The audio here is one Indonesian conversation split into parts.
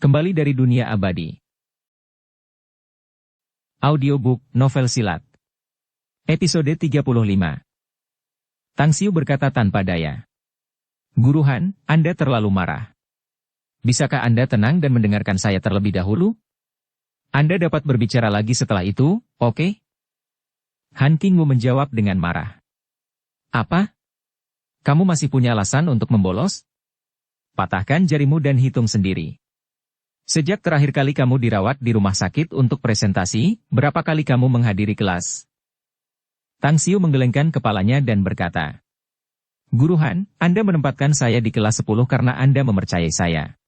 Kembali dari dunia abadi. Audiobook, novel silat. Episode 35. Tang Xiu berkata tanpa daya. Guru Han, Anda terlalu marah. Bisakah Anda tenang dan mendengarkan saya terlebih dahulu? Anda dapat berbicara lagi setelah itu, oke? Han Qingwu menjawab dengan marah. Apa? Kamu masih punya alasan untuk membolos? Patahkan jarimu dan hitung sendiri. Sejak terakhir kali kamu dirawat di rumah sakit untuk presentasi, berapa kali kamu menghadiri kelas? Tang Xiu menggelengkan kepalanya dan berkata, Guru Han, Anda menempatkan saya di kelas 10 karena Anda mempercayai saya.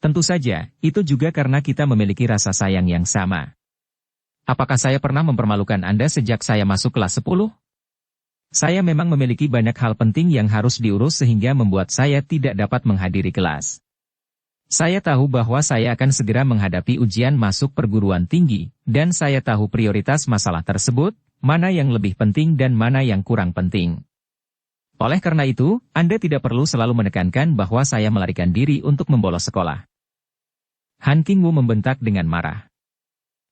Tentu saja, itu juga karena kita memiliki rasa sayang yang sama. Apakah saya pernah mempermalukan Anda sejak saya masuk kelas 10? Saya memang memiliki banyak hal penting yang harus diurus sehingga membuat saya tidak dapat menghadiri kelas. Saya tahu bahwa saya akan segera menghadapi ujian masuk perguruan tinggi, dan saya tahu prioritas masalah tersebut, mana yang lebih penting dan mana yang kurang penting. Oleh karena itu, Anda tidak perlu selalu menekankan bahwa saya melarikan diri untuk membolos sekolah. Han Qingwu membentak dengan marah.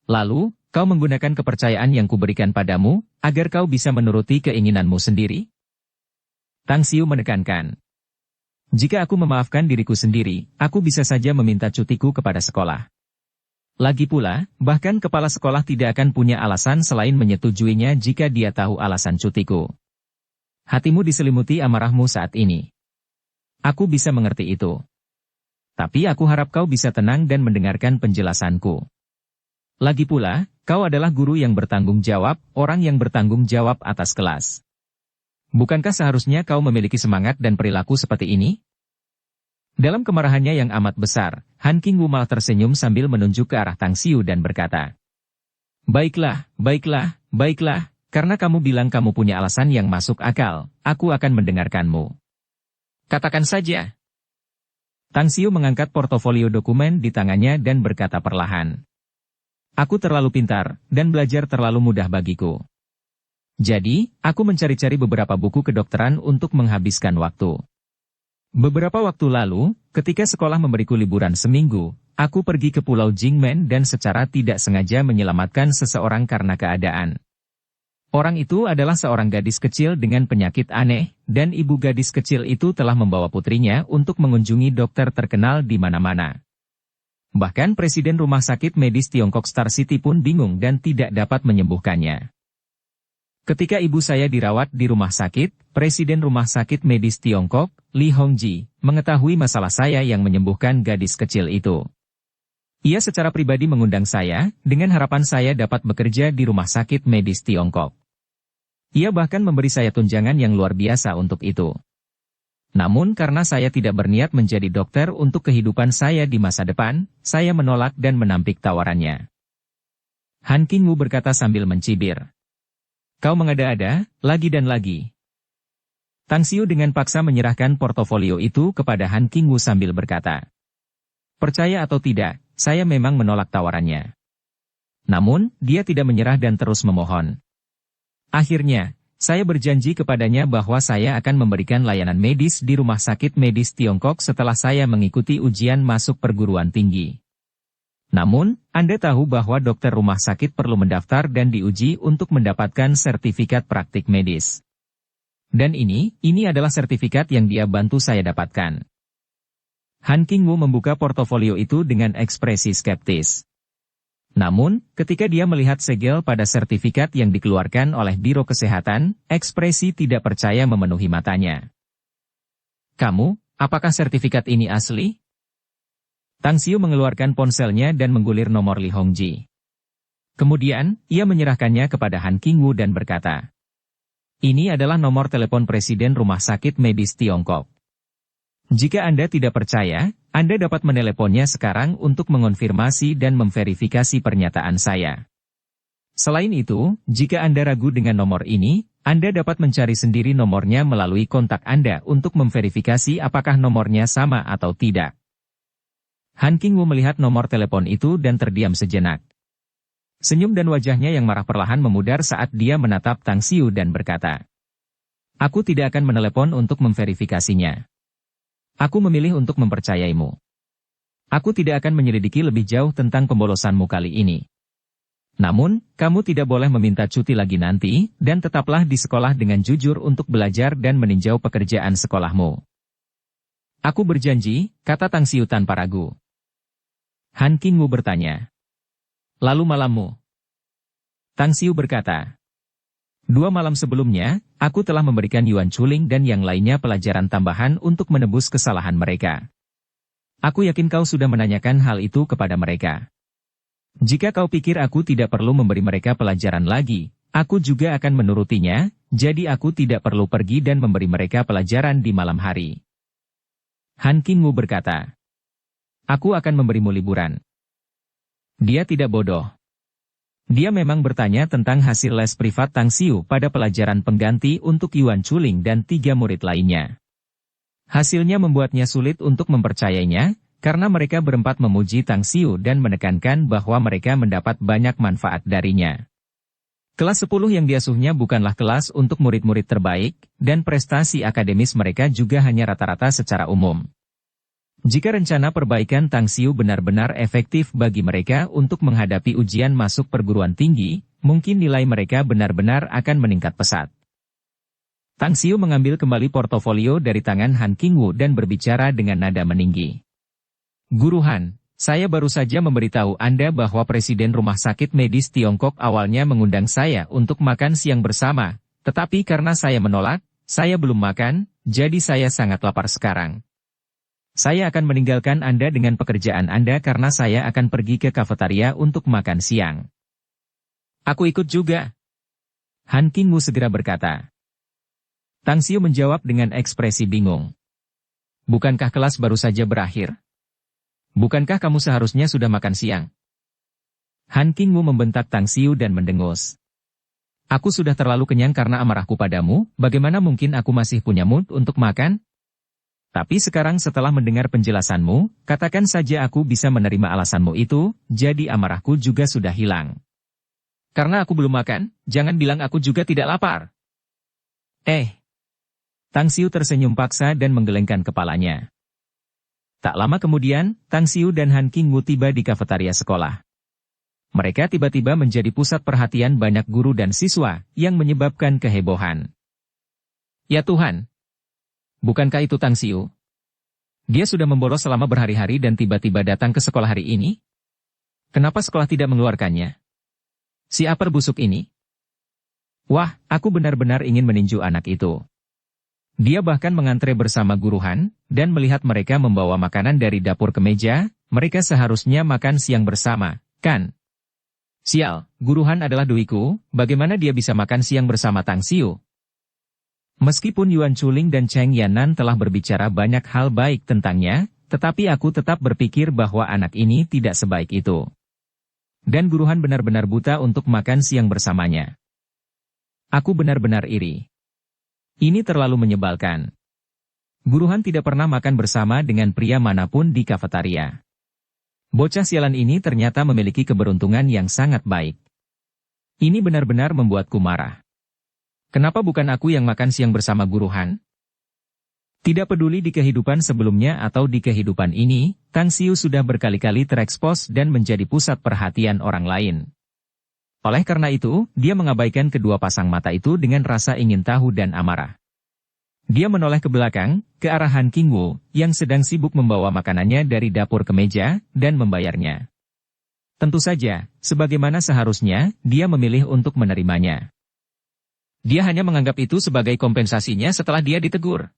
Lalu, kau menggunakan kepercayaan yang kuberikan padamu, agar kau bisa menuruti keinginanmu sendiri? Tang Xiu menekankan. Jika aku memaafkan diriku sendiri, aku bisa saja meminta cutiku kepada sekolah. Lagi pula, bahkan kepala sekolah tidak akan punya alasan selain menyetujuinya jika dia tahu alasan cutiku. Hatimu diselimuti amarahmu saat ini. Aku bisa mengerti itu. Tapi aku harap kau bisa tenang dan mendengarkan penjelasanku. Lagi pula, kau adalah guru yang bertanggung jawab, orang yang bertanggung jawab atas kelas. Bukankah seharusnya kau memiliki semangat dan perilaku seperti ini? Dalam kemarahannya yang amat besar, Han Qingwu malah tersenyum sambil menunjuk ke arah Tang Xiu dan berkata, Baiklah, karena kamu bilang kamu punya alasan yang masuk akal, aku akan mendengarkanmu. Katakan saja. Tang Xiu mengangkat portofolio dokumen di tangannya dan berkata perlahan, Aku terlalu pintar, dan belajar terlalu mudah bagiku. Jadi, aku mencari-cari beberapa buku kedokteran untuk menghabiskan waktu. Beberapa waktu lalu, ketika sekolah memberiku liburan seminggu, aku pergi ke Pulau Jingmen dan secara tidak sengaja menyelamatkan seseorang karena keadaan. Orang itu adalah seorang gadis kecil dengan penyakit aneh, dan ibu gadis kecil itu telah membawa putrinya untuk mengunjungi dokter terkenal di mana-mana. Bahkan Presiden Rumah Sakit Medis Tiongkok Star City pun bingung dan tidak dapat menyembuhkannya. Ketika ibu saya dirawat di rumah sakit, Presiden Rumah Sakit Medis Tiongkok, Li Hongji, mengetahui masalah saya yang menyembuhkan gadis kecil itu. Ia secara pribadi mengundang saya, dengan harapan saya dapat bekerja di Rumah Sakit Medis Tiongkok. Ia bahkan memberi saya tunjangan yang luar biasa untuk itu. Namun karena saya tidak berniat menjadi dokter untuk kehidupan saya di masa depan, saya menolak dan menampik tawarannya. Han Qingwu berkata sambil mencibir. Kau mengada-ada, lagi dan lagi. Tang Xiu dengan paksa menyerahkan portofolio itu kepada Han Qingwu sambil berkata. Percaya atau tidak, saya memang menolak tawarannya. Namun, dia tidak menyerah dan terus memohon. Akhirnya, saya berjanji kepadanya bahwa saya akan memberikan layanan medis di Rumah Sakit Medis Tiongkok setelah saya mengikuti ujian masuk perguruan tinggi. Namun, Anda tahu bahwa dokter rumah sakit perlu mendaftar dan diuji untuk mendapatkan sertifikat praktik medis. Dan ini adalah sertifikat yang dia bantu saya dapatkan. Han Qingwu membuka portofolio itu dengan ekspresi skeptis. Namun, ketika dia melihat segel pada sertifikat yang dikeluarkan oleh Biro Kesehatan, ekspresi tidak percaya memenuhi matanya. Kamu, apakah sertifikat ini asli? Tang Xiu mengeluarkan ponselnya dan menggulir nomor Li Hongji. Kemudian, ia menyerahkannya kepada Han Qingwu dan berkata, Ini adalah nomor telepon Presiden Rumah Sakit Medis Tiongkok. Jika Anda tidak percaya, Anda dapat meneleponnya sekarang untuk mengonfirmasi dan memverifikasi pernyataan saya. Selain itu, jika Anda ragu dengan nomor ini, Anda dapat mencari sendiri nomornya melalui kontak Anda untuk memverifikasi apakah nomornya sama atau tidak. Han Qingwu melihat nomor telepon itu dan terdiam sejenak. Senyum dan wajahnya yang marah perlahan memudar saat dia menatap Tang Xiu dan berkata, Aku tidak akan menelepon untuk memverifikasinya. Aku memilih untuk mempercayaimu. Aku tidak akan menyelidiki lebih jauh tentang pembolosanmu kali ini. Namun, kamu tidak boleh meminta cuti lagi nanti, dan tetaplah di sekolah dengan jujur untuk belajar dan meninjau pekerjaan sekolahmu. Aku berjanji, kata Tang Xiu tanpa ragu. Han Qingwu bertanya. Lalu malammu? Tang Xiu berkata. 2 malam sebelumnya, aku telah memberikan Yuan Chuling dan yang lainnya pelajaran tambahan untuk menebus kesalahan mereka. Aku yakin kau sudah menanyakan hal itu kepada mereka. Jika kau pikir aku tidak perlu memberi mereka pelajaran lagi, aku juga akan menurutinya, jadi aku tidak perlu pergi dan memberi mereka pelajaran di malam hari. Han Qingwu berkata. Aku akan memberimu liburan. Dia tidak bodoh. Dia memang bertanya tentang hasil les privat Tang Xiu pada pelajaran pengganti untuk Yuan Chuling dan 3 murid lainnya. Hasilnya membuatnya sulit untuk mempercayainya, karena mereka berempat memuji Tang Xiu dan menekankan bahwa mereka mendapat banyak manfaat darinya. Kelas 10 yang diasuhnya bukanlah kelas untuk murid-murid terbaik, dan prestasi akademis mereka juga hanya rata-rata secara umum. Jika rencana perbaikan Tang Xiu benar-benar efektif bagi mereka untuk menghadapi ujian masuk perguruan tinggi, mungkin nilai mereka benar-benar akan meningkat pesat. Tang Xiu mengambil kembali portofolio dari tangan Han Qingwu dan berbicara dengan nada meninggi. Guru Han, saya baru saja memberitahu Anda bahwa Presiden Rumah Sakit Medis Tiongkok awalnya mengundang saya untuk makan siang bersama, tetapi karena saya menolak, saya belum makan, jadi saya sangat lapar sekarang. Saya akan meninggalkan Anda dengan pekerjaan Anda karena saya akan pergi ke kafetaria untuk makan siang. Aku ikut juga. Han Qingwu segera berkata. Tang Xiu menjawab dengan ekspresi bingung. Bukankah kelas baru saja berakhir? Bukankah kamu seharusnya sudah makan siang? Han Qingwu membentak Tang Xiu dan mendengus. Aku sudah terlalu kenyang karena amarahku padamu, bagaimana mungkin aku masih punya mood untuk makan? Tapi sekarang setelah mendengar penjelasanmu, katakan saja aku bisa menerima alasanmu itu, jadi amarahku juga sudah hilang. Karena aku belum makan, jangan bilang aku juga tidak lapar. Tang Xiu tersenyum paksa dan menggelengkan kepalanya. Tak lama kemudian, Tang Xiu dan Han Qingwu tiba di kafetaria sekolah. Mereka tiba-tiba menjadi pusat perhatian banyak guru dan siswa, yang menyebabkan kehebohan. Ya Tuhan! Bukankah itu Tang Xiu? Dia sudah membolos selama berhari-hari dan tiba-tiba datang ke sekolah hari ini? Kenapa sekolah tidak mengeluarkannya? Si aper busuk ini? Wah, aku benar-benar ingin meninju anak itu. Dia bahkan mengantre bersama guru Han, dan melihat mereka membawa makanan dari dapur ke meja, mereka seharusnya makan siang bersama, kan? Sial, guru Han adalah duiku, bagaimana dia bisa makan siang bersama Tang Xiu? Meskipun Yuan Chuling dan Cheng Yannan telah berbicara banyak hal baik tentangnya, tetapi aku tetap berpikir bahwa anak ini tidak sebaik itu. Dan guru Han benar-benar buta untuk makan siang bersamanya. Aku benar-benar iri. Ini terlalu menyebalkan. Guru Han tidak pernah makan bersama dengan pria manapun di kafetaria. Bocah sialan ini ternyata memiliki keberuntungan yang sangat baik. Ini benar-benar membuatku marah. Kenapa bukan aku yang makan siang bersama Guru Han? Tidak peduli di kehidupan sebelumnya atau di kehidupan ini, Tang Xiu sudah berkali-kali terekspos dan menjadi pusat perhatian orang lain. Oleh karena itu, dia mengabaikan kedua pasang mata itu dengan rasa ingin tahu dan amarah. Dia menoleh ke belakang, ke arah Han Qingwu, yang sedang sibuk membawa makanannya dari dapur ke meja, dan membayarnya. Tentu saja, sebagaimana seharusnya, dia memilih untuk menerimanya. Dia hanya menganggap itu sebagai kompensasinya setelah dia ditegur.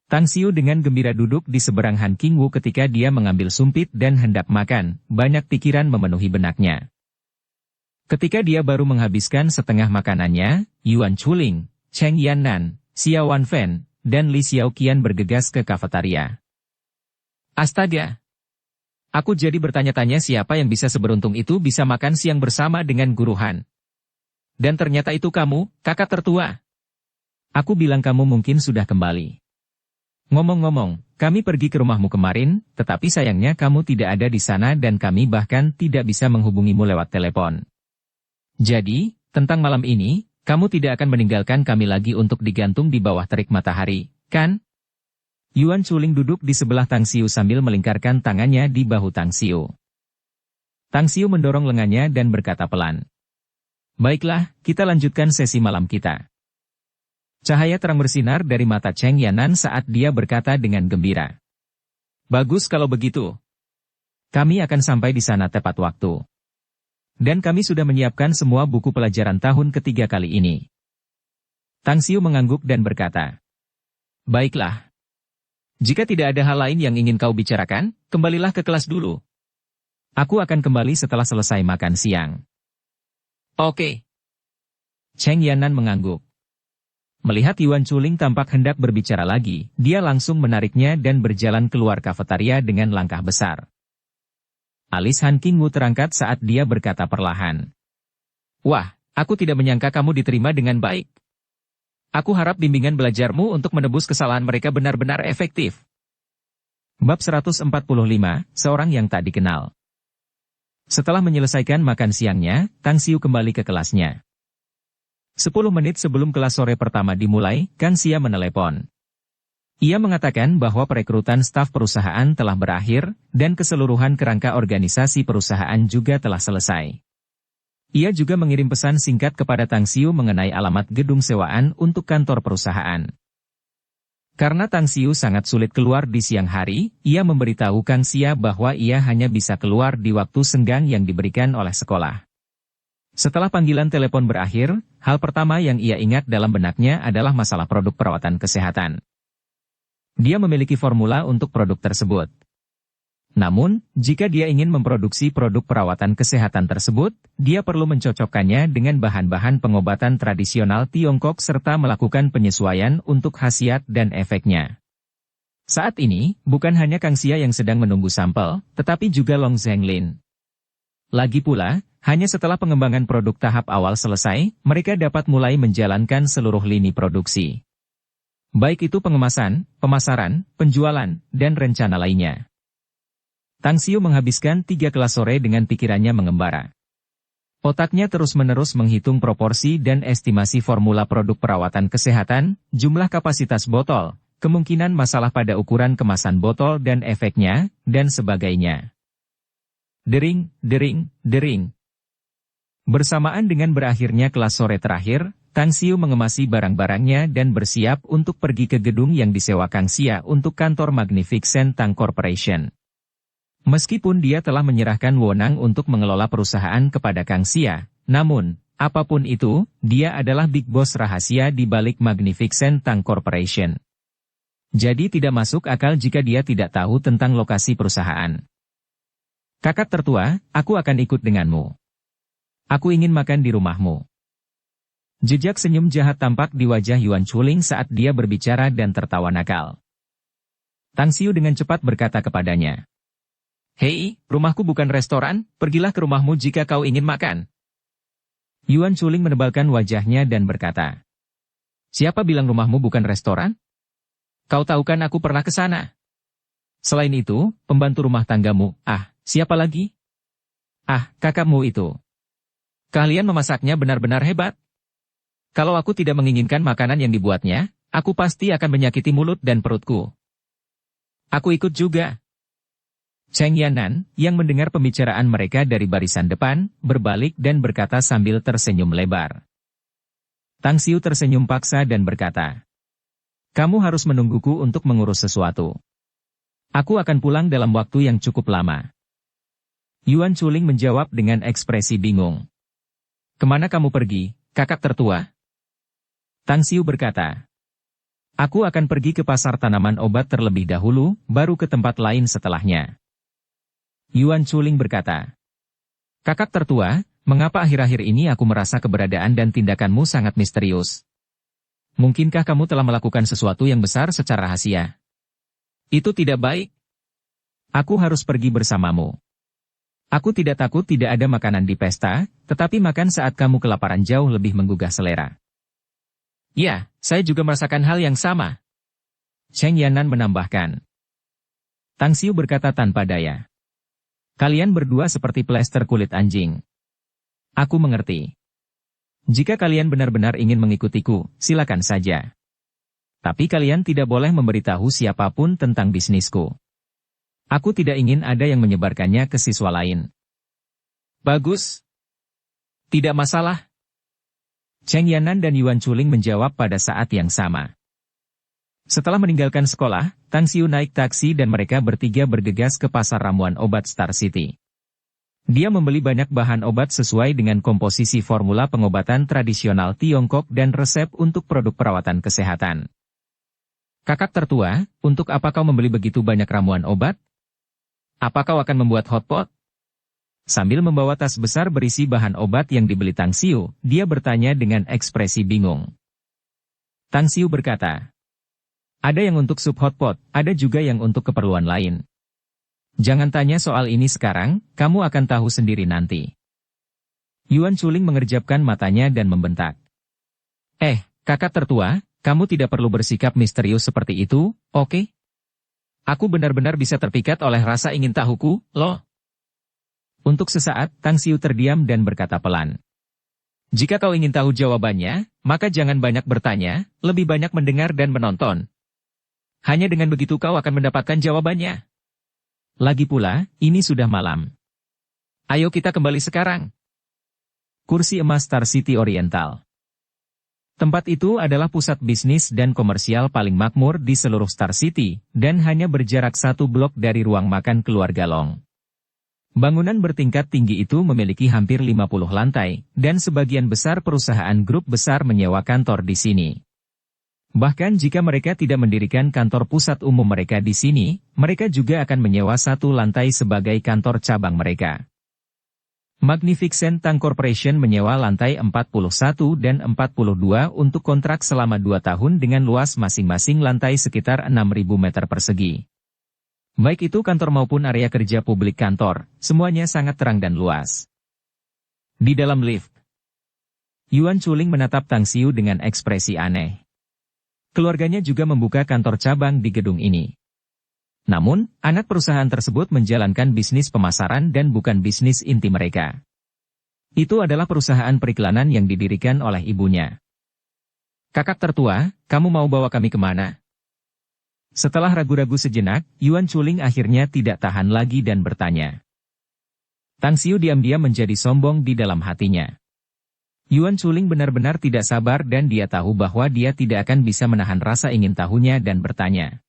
Tang Xiu dengan gembira duduk di seberang Han Qingwu ketika dia mengambil sumpit dan hendak makan, banyak pikiran memenuhi benaknya. Ketika dia baru menghabiskan setengah makanannya, Yuan Chuling, Cheng Yannan, Xiao Wanfen, dan Li Xiaoqian bergegas ke kafetaria. Astaga! Aku jadi bertanya-tanya siapa yang bisa seberuntung itu bisa makan siang bersama dengan Guru Han. Dan ternyata itu kamu, kakak tertua. Aku bilang kamu mungkin sudah kembali. Ngomong-ngomong, kami pergi ke rumahmu kemarin, tetapi sayangnya kamu tidak ada di sana dan kami bahkan tidak bisa menghubungimu lewat telepon. Jadi, tentang malam ini, kamu tidak akan meninggalkan kami lagi untuk digantung di bawah terik matahari, kan? Yuan Chuling duduk di sebelah Tang Xiu sambil melingkarkan tangannya di bahu Tang Xiu. Tang Xiu mendorong lengannya dan berkata pelan. Baiklah, kita lanjutkan sesi malam kita. Cahaya terang bersinar dari mata Cheng Yanan saat dia berkata dengan gembira. Bagus kalau begitu. Kami akan sampai di sana tepat waktu. Dan kami sudah menyiapkan semua buku pelajaran tahun ketiga kali ini. Tang Xiu mengangguk dan berkata. Baiklah. Jika tidak ada hal lain yang ingin kau bicarakan, kembalilah ke kelas dulu. Aku akan kembali setelah selesai makan siang. Oke. Cheng Yanan mengangguk. Melihat Yuan Chuling tampak hendak berbicara lagi, dia langsung menariknya dan berjalan keluar kafetaria dengan langkah besar. Alis Han Qingwu terangkat saat dia berkata perlahan. Wah, aku tidak menyangka kamu diterima dengan baik. Aku harap bimbingan belajarmu untuk menebus kesalahan mereka benar-benar efektif. Bab 145, Seorang yang tak dikenal. Setelah menyelesaikan makan siangnya, Tang Xiu kembali ke kelasnya. 10 menit sebelum kelas sore pertama dimulai, Kang Xia menelepon. Ia mengatakan bahwa perekrutan staf perusahaan telah berakhir, dan keseluruhan kerangka organisasi perusahaan juga telah selesai. Ia juga mengirim pesan singkat kepada Tang Xiu mengenai alamat gedung sewaan untuk kantor perusahaan. Karena Tang Xiu sangat sulit keluar di siang hari, ia memberitahu Kang Xia bahwa ia hanya bisa keluar di waktu senggang yang diberikan oleh sekolah. Setelah panggilan telepon berakhir, hal pertama yang ia ingat dalam benaknya adalah masalah produk perawatan kesehatan. Dia memiliki formula untuk produk tersebut. Namun, jika dia ingin memproduksi produk perawatan kesehatan tersebut, dia perlu mencocokkannya dengan bahan-bahan pengobatan tradisional Tiongkok serta melakukan penyesuaian untuk khasiat dan efeknya. Saat ini, bukan hanya Kang Xia yang sedang menunggu sampel, tetapi juga Long Zhenglin. Lagi pula, hanya setelah pengembangan produk tahap awal selesai, mereka dapat mulai menjalankan seluruh lini produksi. Baik itu pengemasan, pemasaran, penjualan, dan rencana lainnya. Tang Xiu menghabiskan 3 kelas sore dengan pikirannya mengembara. Otaknya terus-menerus menghitung proporsi dan estimasi formula produk perawatan kesehatan, jumlah kapasitas botol, kemungkinan masalah pada ukuran kemasan botol dan efeknya, dan sebagainya. Dering, dering, dering. Bersamaan dengan berakhirnya kelas sore terakhir, Tang Xiu mengemasi barang-barangnya dan bersiap untuk pergi ke gedung yang disewa Kang Xia untuk kantor Magnificent Tang Corporation. Meskipun dia telah menyerahkan wewenang untuk mengelola perusahaan kepada Kang Xia, namun, apapun itu, dia adalah big boss rahasia di balik Magnificent Tang Corporation. Jadi tidak masuk akal jika dia tidak tahu tentang lokasi perusahaan. Kakak tertua, aku akan ikut denganmu. Aku ingin makan di rumahmu. Jejak senyum jahat tampak di wajah Yuan Chuling saat dia berbicara dan tertawa nakal. Tang Xiu dengan cepat berkata kepadanya. Hei, rumahku bukan restoran, pergilah ke rumahmu jika kau ingin makan. Yuan Chuling menebalkan wajahnya dan berkata. Siapa bilang rumahmu bukan restoran? Kau tahu kan aku pernah ke sana. Selain itu, pembantu rumah tanggamu, siapa lagi? Kakakmu itu. Kalian memasaknya benar-benar hebat. Kalau aku tidak menginginkan makanan yang dibuatnya, aku pasti akan menyakiti mulut dan perutku. Aku ikut juga. Cheng Yanan, yang mendengar pembicaraan mereka dari barisan depan, berbalik dan berkata sambil tersenyum lebar. Tang Xiu tersenyum paksa dan berkata, kamu harus menungguku untuk mengurus sesuatu. Aku akan pulang dalam waktu yang cukup lama. Yuan Chuling menjawab dengan ekspresi bingung. Kemana kamu pergi, kakak tertua? Tang Xiu berkata, aku akan pergi ke pasar tanaman obat terlebih dahulu, baru ke tempat lain setelahnya. Yuan Chuling berkata, kakak tertua, mengapa akhir-akhir ini aku merasa keberadaan dan tindakanmu sangat misterius? Mungkinkah kamu telah melakukan sesuatu yang besar secara rahasia? Itu tidak baik. Aku harus pergi bersamamu. Aku tidak takut tidak ada makanan di pesta, tetapi makan saat kamu kelaparan jauh lebih menggugah selera. Ya, saya juga merasakan hal yang sama. Cheng Yanan menambahkan. Tang Xiu berkata tanpa daya. Kalian berdua seperti plester kulit anjing. Aku mengerti. Jika kalian benar-benar ingin mengikutiku, silakan saja. Tapi kalian tidak boleh memberitahu siapapun tentang bisnisku. Aku tidak ingin ada yang menyebarkannya ke siswa lain. Bagus. Tidak masalah. Cheng Yanan dan Yuan Chuling menjawab pada saat yang sama. Setelah meninggalkan sekolah, Tang Xiu naik taksi dan mereka bertiga bergegas ke pasar ramuan obat Star City. Dia membeli banyak bahan obat sesuai dengan komposisi formula pengobatan tradisional Tiongkok dan resep untuk produk perawatan kesehatan. Kakak tertua, untuk apa kau membeli begitu banyak ramuan obat? Apa kau akan membuat hotpot? Sambil membawa tas besar berisi bahan obat yang dibeli Tang Xiu, dia bertanya dengan ekspresi bingung. Tang Xiu berkata, ada yang untuk sup hotpot, ada juga yang untuk keperluan lain. Jangan tanya soal ini sekarang, kamu akan tahu sendiri nanti. Yuan Chuling mengerjapkan matanya dan membentak. Kakak tertua, kamu tidak perlu bersikap misterius seperti itu, oke? Aku benar-benar bisa terpikat oleh rasa ingin tahuku, loh. Untuk sesaat, Tang Xiu terdiam dan berkata pelan. Jika kau ingin tahu jawabannya, maka jangan banyak bertanya, lebih banyak mendengar dan menonton. Hanya dengan begitu kau akan mendapatkan jawabannya. Lagi pula, ini sudah malam. Ayo kita kembali sekarang. Kursi emas Star City Oriental. Tempat itu adalah pusat bisnis dan komersial paling makmur di seluruh Star City, dan hanya berjarak 1 blok dari ruang makan keluarga Long. Bangunan bertingkat tinggi itu memiliki hampir 50 lantai, dan sebagian besar perusahaan grup besar menyewa kantor di sini. Bahkan jika mereka tidak mendirikan kantor pusat umum mereka di sini, mereka juga akan menyewa 1 lantai sebagai kantor cabang mereka. Magnificent Tang Corporation menyewa lantai 41 dan 42 untuk kontrak selama 2 tahun dengan luas masing-masing lantai sekitar 6.000 meter persegi. Baik itu kantor maupun area kerja publik kantor, semuanya sangat terang dan luas. Di dalam lift, Yuan Chuling menatap Tang Xiu dengan ekspresi aneh. Keluarganya juga membuka kantor cabang di gedung ini. Namun, anak perusahaan tersebut menjalankan bisnis pemasaran dan bukan bisnis inti mereka. Itu adalah perusahaan periklanan yang didirikan oleh ibunya. Kakak tertua, kamu mau bawa kami kemana? Setelah ragu-ragu sejenak, Yuan Chuling akhirnya tidak tahan lagi dan bertanya. Tang Xiu diam-diam menjadi sombong di dalam hatinya. Yuan Chuling benar-benar tidak sabar dan dia tahu bahwa dia tidak akan bisa menahan rasa ingin tahunya dan bertanya.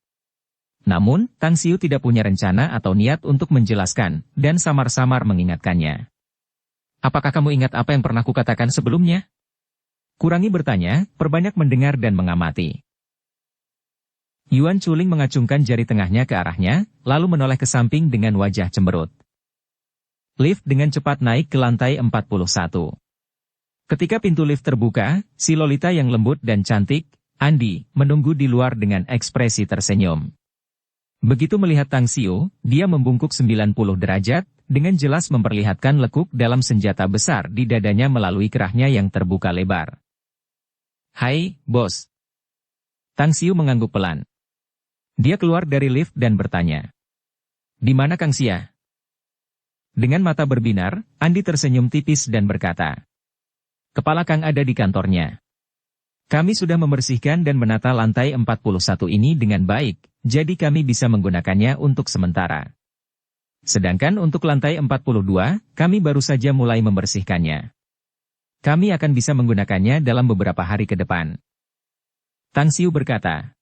Namun, Tang Xiu tidak punya rencana atau niat untuk menjelaskan, dan samar-samar mengingatkannya. Apakah kamu ingat apa yang pernah kukatakan sebelumnya? Kurangi bertanya, perbanyak mendengar dan mengamati. Yuan Chuling mengacungkan jari tengahnya ke arahnya, lalu menoleh ke samping dengan wajah cemberut. Lift dengan cepat naik ke lantai 41. Ketika pintu lift terbuka, si Lolita yang lembut dan cantik, Andi, menunggu di luar dengan ekspresi tersenyum. Begitu melihat Tang Xiu, dia membungkuk 90 derajat, dengan jelas memperlihatkan lekuk dalam senjata besar di dadanya melalui kerahnya yang terbuka lebar. Hai, bos. Tang Xiu mengangguk pelan. Dia keluar dari lift dan bertanya. Di mana Kang Xia? Dengan mata berbinar, Andi tersenyum tipis dan berkata. Kepala Kang ada di kantornya. Kami sudah membersihkan dan menata lantai 41 ini dengan baik, jadi kami bisa menggunakannya untuk sementara. Sedangkan untuk lantai 42, kami baru saja mulai membersihkannya. Kami akan bisa menggunakannya dalam beberapa hari ke depan. Tang Xiu berkata,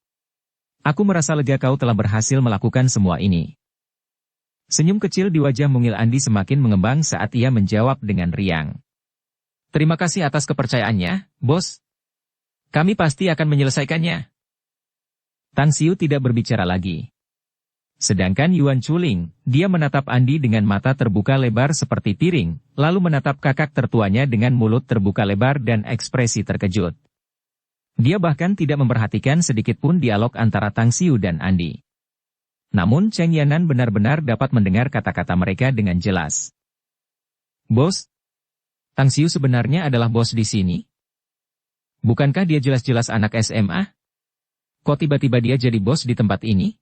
aku merasa lega kau telah berhasil melakukan semua ini. Senyum kecil di wajah mungil Andi semakin mengembang saat ia menjawab dengan riang. Terima kasih atas kepercayaannya, bos. Kami pasti akan menyelesaikannya. Tang Xiu tidak berbicara lagi. Sedangkan Yuan Chuling, dia menatap Andi dengan mata terbuka lebar seperti piring, lalu menatap kakak tertuanya dengan mulut terbuka lebar dan ekspresi terkejut. Dia bahkan tidak memperhatikan sedikitpun dialog antara Tang Xiu dan Andi. Namun Cheng Yanan benar-benar dapat mendengar kata-kata mereka dengan jelas. Bos, Tang Xiu sebenarnya adalah bos di sini? Bukankah dia jelas-jelas anak SMA? Kok tiba-tiba dia jadi bos di tempat ini?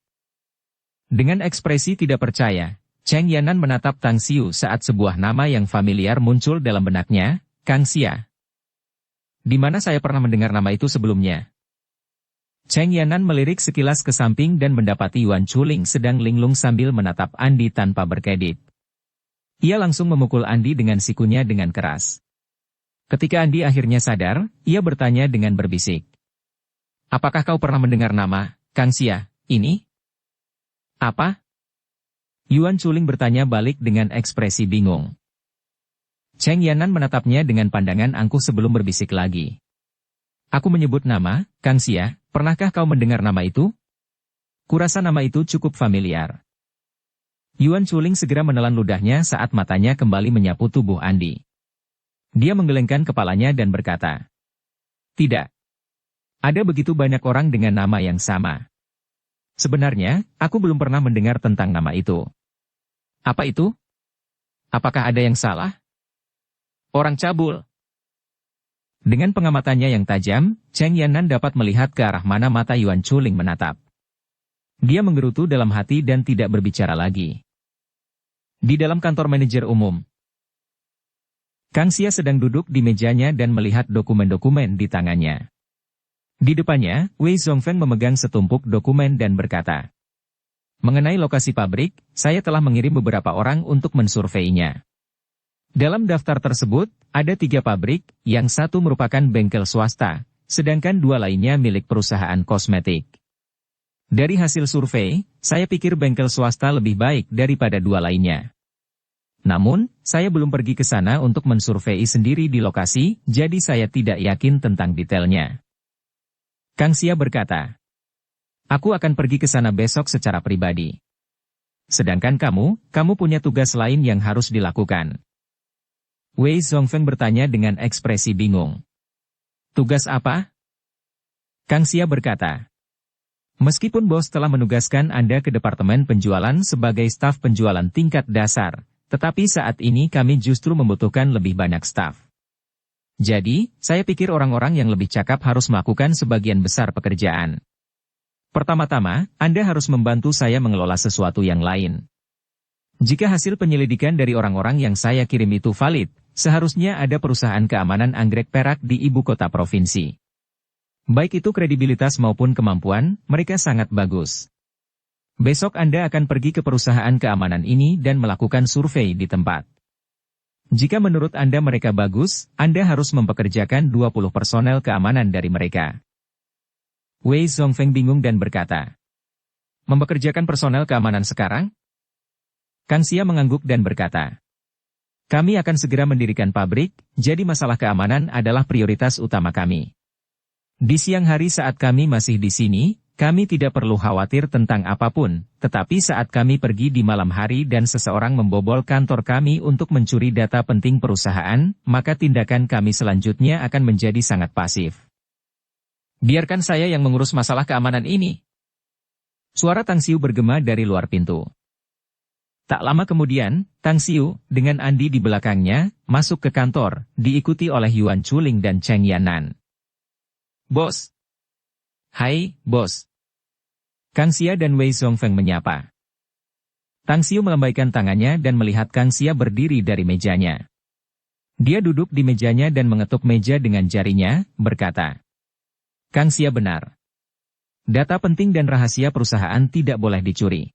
Dengan ekspresi tidak percaya, Cheng Yanan menatap Tang Xiu saat sebuah nama yang familiar muncul dalam benaknya, Kang Xia. Di mana saya pernah mendengar nama itu sebelumnya? Cheng Yanan melirik sekilas ke samping dan mendapati Yuan Chuling sedang linglung sambil menatap Andi tanpa berkedip. Ia langsung memukul Andi dengan sikunya dengan keras. Ketika Andi akhirnya sadar, ia bertanya dengan berbisik. Apakah kau pernah mendengar nama, Kang Xia, ini? Apa? Yuan Chuling bertanya balik dengan ekspresi bingung. Cheng Yanan menatapnya dengan pandangan angkuh sebelum berbisik lagi. Aku menyebut nama, Kang Xia, pernahkah kau mendengar nama itu? Kurasa nama itu cukup familiar. Yuan Chuling segera menelan ludahnya saat matanya kembali menyapu tubuh Andi. Dia menggelengkan kepalanya dan berkata, tidak. Ada begitu banyak orang dengan nama yang sama. Sebenarnya, aku belum pernah mendengar tentang nama itu. Apa itu? Apakah ada yang salah? Orang cabul. Dengan pengamatannya yang tajam, Cheng Yanan dapat melihat ke arah mana mata Yuan Chuling menatap. Dia menggerutu dalam hati dan tidak berbicara lagi. Di dalam kantor manajer umum, Kang Xia sedang duduk di mejanya dan melihat dokumen-dokumen di tangannya. Di depannya, Wei Zhongfeng memegang setumpuk dokumen dan berkata, mengenai lokasi pabrik, saya telah mengirim beberapa orang untuk mensurveinya. Dalam daftar tersebut, ada 3 pabrik, yang satu merupakan bengkel swasta, sedangkan 2 lainnya milik perusahaan kosmetik. Dari hasil survei, saya pikir bengkel swasta lebih baik daripada 2 lainnya. Namun, saya belum pergi ke sana untuk mensurvei sendiri di lokasi, jadi saya tidak yakin tentang detailnya. Kang Xia berkata, aku akan pergi ke sana besok secara pribadi. Sedangkan kamu punya tugas lain yang harus dilakukan. Wei Zhongfeng bertanya dengan ekspresi bingung. Tugas apa? Kang Xia berkata, meskipun bos telah menugaskan Anda ke departemen penjualan sebagai staf penjualan tingkat dasar, tetapi saat ini kami justru membutuhkan lebih banyak staf. Jadi, saya pikir orang-orang yang lebih cakap harus melakukan sebagian besar pekerjaan. Pertama-tama, Anda harus membantu saya mengelola sesuatu yang lain. Jika hasil penyelidikan dari orang-orang yang saya kirim itu valid, seharusnya ada perusahaan keamanan anggrek perak di ibu kota provinsi. Baik itu kredibilitas maupun kemampuan, mereka sangat bagus. Besok Anda akan pergi ke perusahaan keamanan ini dan melakukan survei di tempat. Jika menurut Anda mereka bagus, Anda harus mempekerjakan 20 personel keamanan dari mereka. Wei Zhongfeng bingung dan berkata, mempekerjakan personel keamanan sekarang? Kang Xia mengangguk dan berkata, kami akan segera mendirikan pabrik, jadi masalah keamanan adalah prioritas utama kami. Di siang hari saat kami masih di sini, kami tidak perlu khawatir tentang apapun, tetapi saat kami pergi di malam hari dan seseorang membobol kantor kami untuk mencuri data penting perusahaan, maka tindakan kami selanjutnya akan menjadi sangat pasif. Biarkan saya yang mengurus masalah keamanan ini. Suara Tang Xiu bergema dari luar pintu. Tak lama kemudian, Tang Xiu, dengan Andi di belakangnya, masuk ke kantor, diikuti oleh Yuan Chuling dan Cheng Yanan. Bos. Hai, bos. Kang Xia dan Wei Zhongfeng menyapa. Tang Xiu melambaikan tangannya dan melihat Kang Xia berdiri dari mejanya. Dia duduk di mejanya dan mengetuk meja dengan jarinya, berkata, Kang Xia benar. Data penting dan rahasia perusahaan tidak boleh dicuri.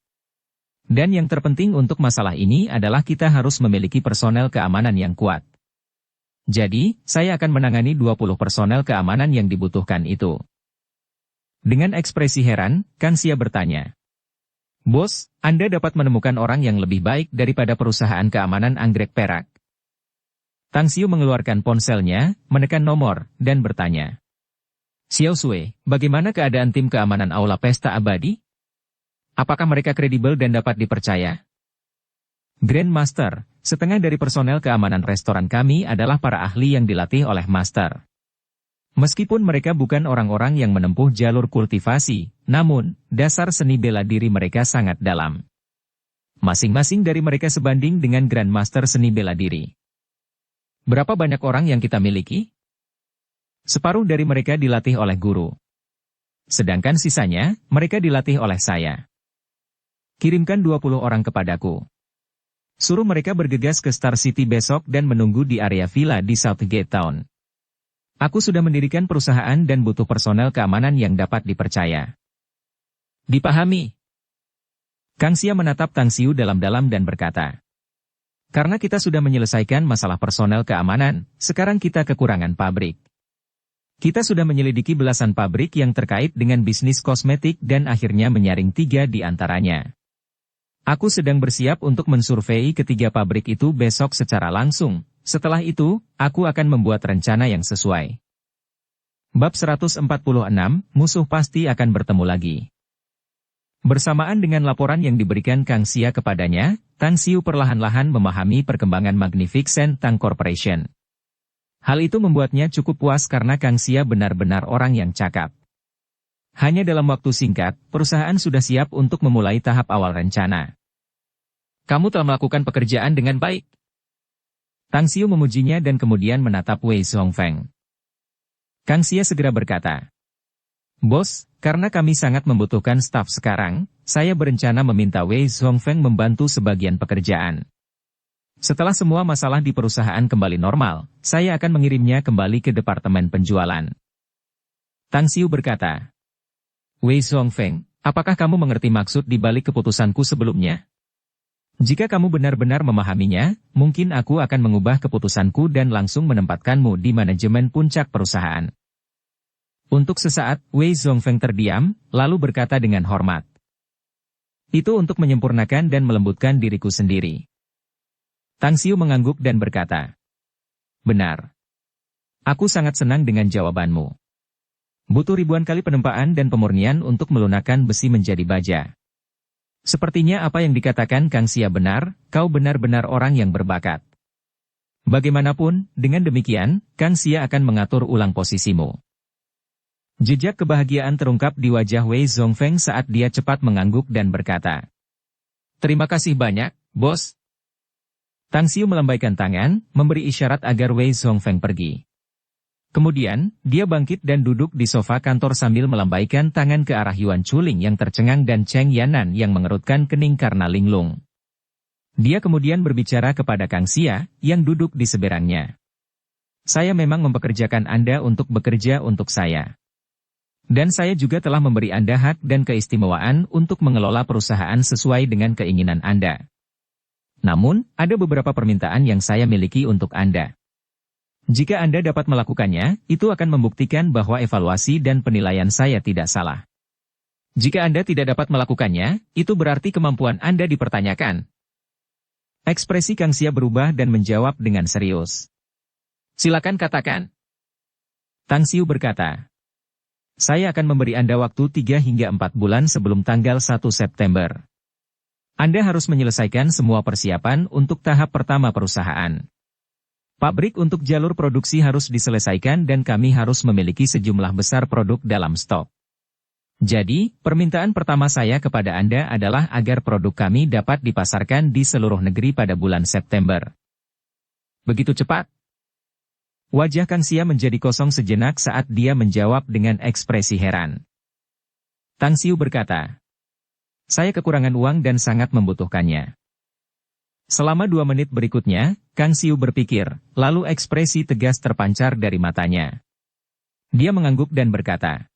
Dan yang terpenting untuk masalah ini adalah kita harus memiliki personel keamanan yang kuat. Jadi, saya akan menangani 20 personel keamanan yang dibutuhkan itu. Dengan ekspresi heran, Kang Xia bertanya, Bos, Anda dapat menemukan orang yang lebih baik daripada perusahaan keamanan anggrek perak. Tang Xiu mengeluarkan ponselnya, menekan nomor, dan bertanya, Xiao Sui, bagaimana keadaan tim keamanan Aula Pesta Abadi? Apakah mereka kredibel dan dapat dipercaya? Grandmaster, setengah dari personel keamanan restoran kami adalah para ahli yang dilatih oleh Master. Meskipun mereka bukan orang-orang yang menempuh jalur kultivasi, namun, dasar seni bela diri mereka sangat dalam. Masing-masing dari mereka sebanding dengan Grandmaster seni bela diri. Berapa banyak orang yang kita miliki? Separuh dari mereka dilatih oleh guru. Sedangkan sisanya, mereka dilatih oleh saya. Kirimkan 20 orang kepadaku. Suruh mereka bergegas ke Star City besok dan menunggu di area villa di Southgate Town. Aku sudah mendirikan perusahaan dan butuh personel keamanan yang dapat dipercaya. Dipahami. Kang Xia menatap Tang Xiu dalam-dalam dan berkata, karena kita sudah menyelesaikan masalah personel keamanan, sekarang kita kekurangan pabrik. Kita sudah menyelidiki belasan pabrik yang terkait dengan bisnis kosmetik dan akhirnya menyaring 3 di antaranya. Aku sedang bersiap untuk mensurvei ketiga pabrik itu besok secara langsung. Setelah itu, aku akan membuat rencana yang sesuai. Bab 146, musuh pasti akan bertemu lagi. Bersamaan dengan laporan yang diberikan Kang Xia kepadanya, Tang Xiu perlahan-lahan memahami perkembangan Magnificent Tang Corporation. Hal itu membuatnya cukup puas karena Kang Xia benar-benar orang yang cakap. Hanya dalam waktu singkat, perusahaan sudah siap untuk memulai tahap awal rencana. Kamu telah melakukan pekerjaan dengan baik. Tang Xiu memujinya dan kemudian menatap Wei Zhongfeng. Kang Xia segera berkata, Bos, karena kami sangat membutuhkan staf sekarang, saya berencana meminta Wei Zhongfeng membantu sebagian pekerjaan. Setelah semua masalah di perusahaan kembali normal, saya akan mengirimnya kembali ke departemen penjualan. Tang Xiu berkata, Wei Zhongfeng, apakah kamu mengerti maksud di balik keputusanku sebelumnya? Jika kamu benar-benar memahaminya, mungkin aku akan mengubah keputusanku dan langsung menempatkanmu di manajemen puncak perusahaan. Untuk sesaat, Wei Zhongfeng terdiam, lalu berkata dengan hormat. Itu untuk menyempurnakan dan melembutkan diriku sendiri. Tang Xiu mengangguk dan berkata, benar. Aku sangat senang dengan jawabanmu. Butuh ribuan kali penempaan dan pemurnian untuk melunakkan besi menjadi baja. Sepertinya apa yang dikatakan Kang Xia benar, kau benar-benar orang yang berbakat. Bagaimanapun, dengan demikian, Kang Xia akan mengatur ulang posisimu. Jejak kebahagiaan terungkap di wajah Wei Zhongfeng saat dia cepat mengangguk dan berkata, terima kasih banyak, bos. Tang Xiu melambaikan tangan, memberi isyarat agar Wei Zhongfeng pergi. Kemudian, dia bangkit dan duduk di sofa kantor sambil melambaikan tangan ke arah Yuan Chuling yang tercengang dan Cheng Yanan yang mengerutkan kening karena linglung. Dia kemudian berbicara kepada Kang Xia, yang duduk di seberangnya. Saya memang mempekerjakan Anda untuk bekerja untuk saya. Dan saya juga telah memberi Anda hak dan keistimewaan untuk mengelola perusahaan sesuai dengan keinginan Anda. Namun, ada beberapa permintaan yang saya miliki untuk Anda. Jika Anda dapat melakukannya, itu akan membuktikan bahwa evaluasi dan penilaian saya tidak salah. Jika Anda tidak dapat melakukannya, itu berarti kemampuan Anda dipertanyakan. Ekspresi Kang Xia berubah dan menjawab dengan serius. Silakan katakan. Tang Xiu berkata, saya akan memberi Anda waktu 3 hingga 4 bulan sebelum tanggal 1 September. Anda harus menyelesaikan semua persiapan untuk tahap pertama perusahaan. Pabrik untuk jalur produksi harus diselesaikan dan kami harus memiliki sejumlah besar produk dalam stok. Jadi, permintaan pertama saya kepada Anda adalah agar produk kami dapat dipasarkan di seluruh negeri pada bulan September. Begitu cepat? Wajah Kang Xia menjadi kosong sejenak saat dia menjawab dengan ekspresi heran. Tang Xiu berkata, saya kekurangan uang dan sangat membutuhkannya. Selama 2 menit berikutnya, Kang Xiu berpikir, lalu ekspresi tegas terpancar dari matanya. Dia mengangguk dan berkata,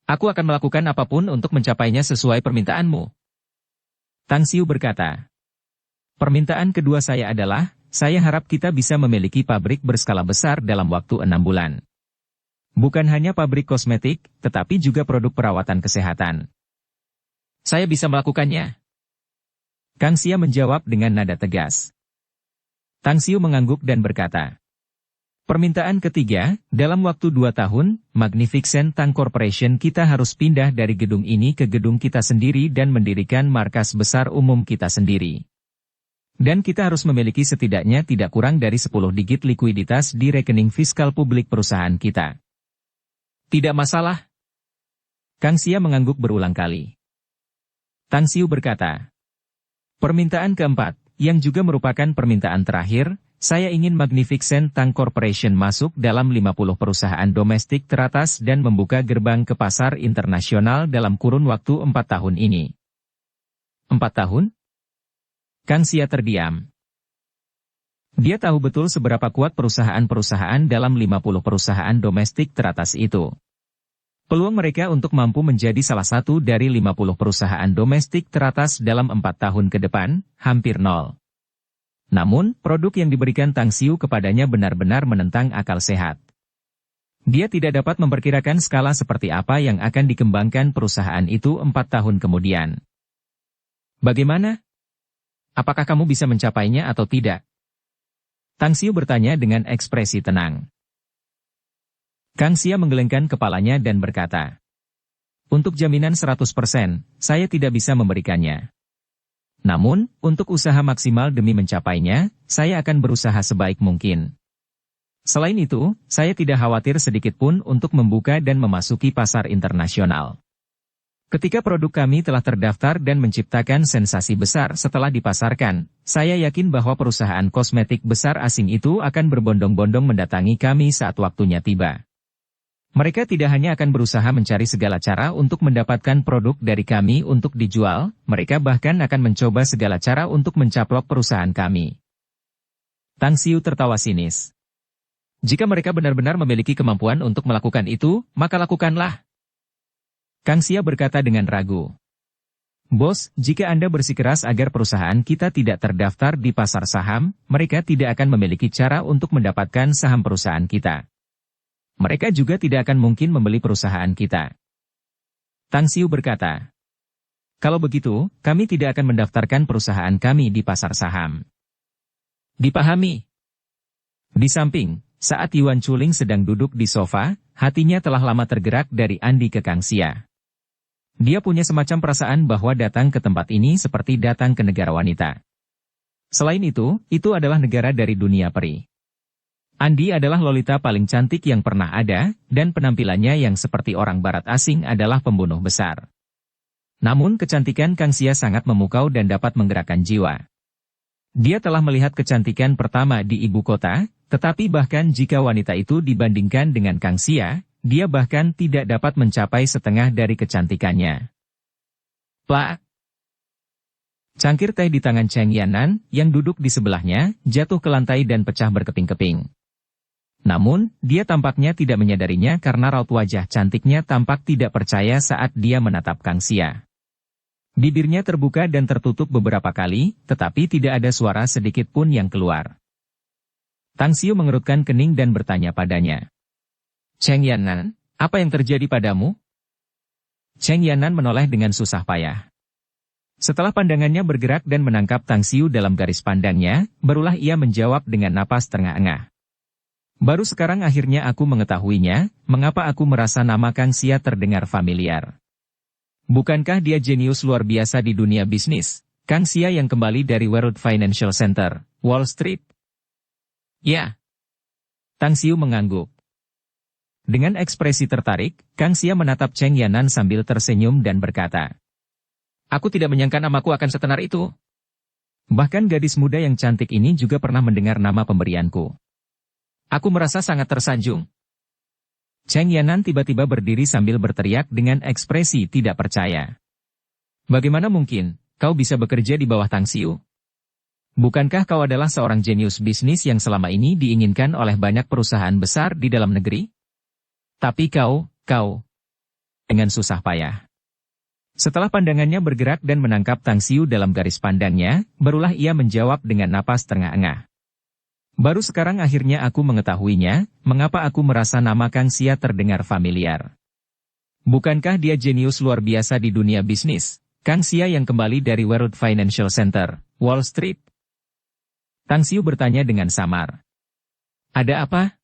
aku akan melakukan apapun untuk mencapainya sesuai permintaanmu. Tang Xiu berkata, permintaan kedua saya adalah, saya harap kita bisa memiliki pabrik berskala besar dalam waktu 6 bulan. Bukan hanya pabrik kosmetik, tetapi juga produk perawatan kesehatan. Saya bisa melakukannya. Kang Xia menjawab dengan nada tegas. Tang Xiu mengangguk dan berkata, permintaan ketiga, dalam waktu 2 tahun, Magnificent Tang Corporation kita harus pindah dari gedung ini ke gedung kita sendiri dan mendirikan markas besar umum kita sendiri. Dan kita harus memiliki setidaknya tidak kurang dari 10 digit likuiditas di rekening fiskal publik perusahaan kita. Tidak masalah. Kang Xia mengangguk berulang kali. Tang Xiu berkata, permintaan keempat, yang juga merupakan permintaan terakhir, saya ingin Magnificent Tang Corporation masuk dalam 50 perusahaan domestik teratas dan membuka gerbang ke pasar internasional dalam kurun waktu 4 tahun ini. 4 tahun? Kang Xia terdiam. Dia tahu betul seberapa kuat perusahaan-perusahaan dalam 50 perusahaan domestik teratas itu. Peluang mereka untuk mampu menjadi salah satu dari 50 perusahaan domestik teratas dalam 4 tahun ke depan, hampir nol. Namun, produk yang diberikan Tang Xiu kepadanya benar-benar menentang akal sehat. Dia tidak dapat memperkirakan skala seperti apa yang akan dikembangkan perusahaan itu 4 tahun kemudian. Bagaimana? Apakah kamu bisa mencapainya atau tidak? Tang Xiu bertanya dengan ekspresi tenang. Kang Xia menggelengkan kepalanya dan berkata, "Untuk jaminan 100%, saya tidak bisa memberikannya. Namun, untuk usaha maksimal demi mencapainya, saya akan berusaha sebaik mungkin. Selain itu, saya tidak khawatir sedikitpun untuk membuka dan memasuki pasar internasional. Ketika produk kami telah terdaftar dan menciptakan sensasi besar setelah dipasarkan, saya yakin bahwa perusahaan kosmetik besar asing itu akan berbondong-bondong mendatangi kami saat waktunya tiba. Mereka tidak hanya akan berusaha mencari segala cara untuk mendapatkan produk dari kami untuk dijual, mereka bahkan akan mencoba segala cara untuk mencaplok perusahaan kami." Tang Xiu tertawa sinis. "Jika mereka benar-benar memiliki kemampuan untuk melakukan itu, maka lakukanlah." Kang Xia berkata dengan ragu. "Bos, jika Anda bersikeras agar perusahaan kita tidak terdaftar di pasar saham, mereka tidak akan memiliki cara untuk mendapatkan saham perusahaan kita. Mereka juga tidak akan mungkin membeli perusahaan kita." Tang Xiu berkata, "Kalau begitu, kami tidak akan mendaftarkan perusahaan kami di pasar saham." "Dipahami." Di samping, saat Yuan Chuling sedang duduk di sofa, hatinya telah lama tergerak dari Andi ke Kang Xia. Dia punya semacam perasaan bahwa datang ke tempat ini seperti datang ke negara wanita. Selain itu adalah negara dari dunia peri. Andi adalah lolita paling cantik yang pernah ada, dan penampilannya yang seperti orang barat asing adalah pembunuh besar. Namun kecantikan Kang Xia sangat memukau dan dapat menggerakkan jiwa. Dia telah melihat kecantikan pertama di ibu kota, tetapi bahkan jika wanita itu dibandingkan dengan Kang Xia, dia bahkan tidak dapat mencapai setengah dari kecantikannya. Plak! Cangkir teh di tangan Cheng Yannan, yang duduk di sebelahnya, jatuh ke lantai dan pecah berkeping-keping. Namun, dia tampaknya tidak menyadarinya karena raut wajah cantiknya tampak tidak percaya saat dia menatap Kang Xia. Bibirnya terbuka dan tertutup beberapa kali, tetapi tidak ada suara sedikit pun yang keluar. Tang Xiu mengerutkan kening dan bertanya padanya. "Cheng Yannan, apa yang terjadi padamu?" Cheng Yannan menoleh dengan susah payah. Setelah pandangannya bergerak dan menangkap Tang Xiu dalam garis pandangnya, barulah ia menjawab dengan napas terengah-engah. "Baru sekarang akhirnya aku mengetahuinya, mengapa aku merasa nama Kang Xia terdengar familiar. Bukankah dia jenius luar biasa di dunia bisnis, Kang Xia yang kembali dari World Financial Center, Wall Street?" "Ya." Tang Xiu mengangguk. Dengan ekspresi tertarik, Kang Xia menatap Cheng Yannan sambil tersenyum dan berkata, "Aku tidak menyangka namaku akan setenar itu. Bahkan gadis muda yang cantik ini juga pernah mendengar nama pemberianku. Aku merasa sangat tersanjung." Cheng Yannan tiba-tiba berdiri sambil berteriak dengan ekspresi tidak percaya. "Bagaimana mungkin, kau bisa bekerja di bawah Tang Xiu? Bukankah kau adalah seorang jenius bisnis yang selama ini diinginkan oleh banyak perusahaan besar di dalam negeri? Tapi kau... Dengan susah payah. Setelah pandangannya bergerak dan menangkap Tang Xiu dalam garis pandangnya, barulah ia menjawab dengan napas terengah-engah. "Baru sekarang akhirnya aku mengetahuinya, mengapa aku merasa nama Kang Xia terdengar familiar. Bukankah dia jenius luar biasa di dunia bisnis, Kang Xia yang kembali dari World Financial Center, Wall Street?" Tang Xiu bertanya dengan samar. "Ada apa?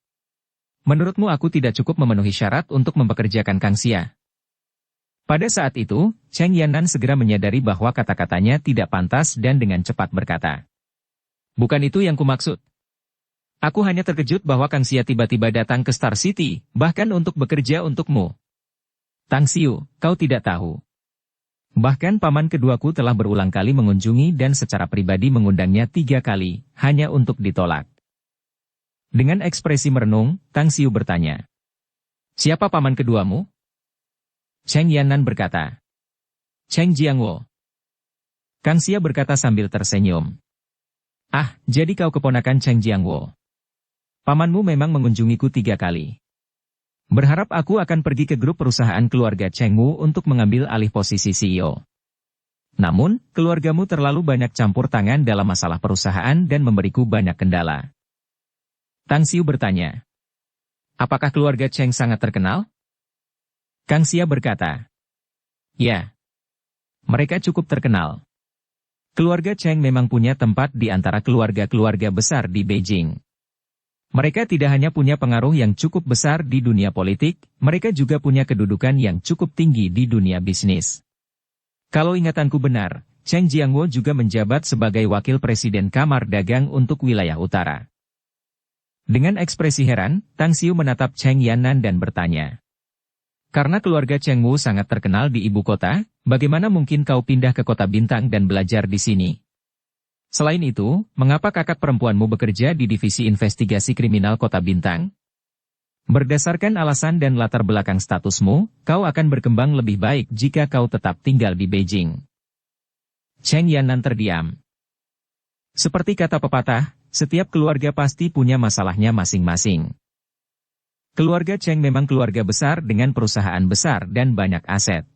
Menurutmu aku tidak cukup memenuhi syarat untuk mempekerjakan Kang Xia?" Pada saat itu, Cheng Yannan segera menyadari bahwa kata-katanya tidak pantas dan dengan cepat berkata, "Bukan itu yang kumaksud. Aku hanya terkejut bahwa Kang Xia tiba-tiba datang ke Star City, bahkan untuk bekerja untukmu. Tang Xiu, kau tidak tahu. Bahkan paman keduaku telah berulang kali mengunjungi dan secara pribadi mengundangnya 3 kali, hanya untuk ditolak." Dengan ekspresi merenung, Tang Xiu bertanya, "Siapa paman keduamu?" Cheng Yannan berkata, " Cheng Jiangwo." Kang Xia berkata sambil tersenyum. Ah, jadi kau keponakan Cheng Jiangwo. Pamanmu memang mengunjungiku 3 kali. Berharap aku akan pergi ke grup perusahaan keluarga Cheng Wu untuk mengambil alih posisi CEO. Namun, keluargamu terlalu banyak campur tangan dalam masalah perusahaan dan memberiku banyak kendala. Tang Xiu bertanya. Apakah keluarga Cheng sangat terkenal? Kang Xia berkata. Ya. Mereka cukup terkenal. Keluarga Cheng memang punya tempat di antara keluarga-keluarga besar di Beijing. Mereka tidak hanya punya pengaruh yang cukup besar di dunia politik, mereka juga punya kedudukan yang cukup tinggi di dunia bisnis. Kalau ingatanku benar, Cheng Jiangwo juga menjabat sebagai wakil presiden Kamar Dagang untuk wilayah utara. Dengan ekspresi heran, Tang Xiu menatap Cheng Yannan dan bertanya. Karena keluarga Cheng Wu sangat terkenal di ibu kota, bagaimana mungkin kau pindah ke kota bintang dan belajar di sini? Selain itu, mengapa kakak perempuanmu bekerja di divisi investigasi kriminal kota bintang? Berdasarkan alasan dan latar belakang statusmu, kau akan berkembang lebih baik jika kau tetap tinggal di Beijing. Cheng Yannan terdiam. Seperti kata pepatah, setiap keluarga pasti punya masalahnya masing-masing. Keluarga Cheng memang keluarga besar dengan perusahaan besar dan banyak aset.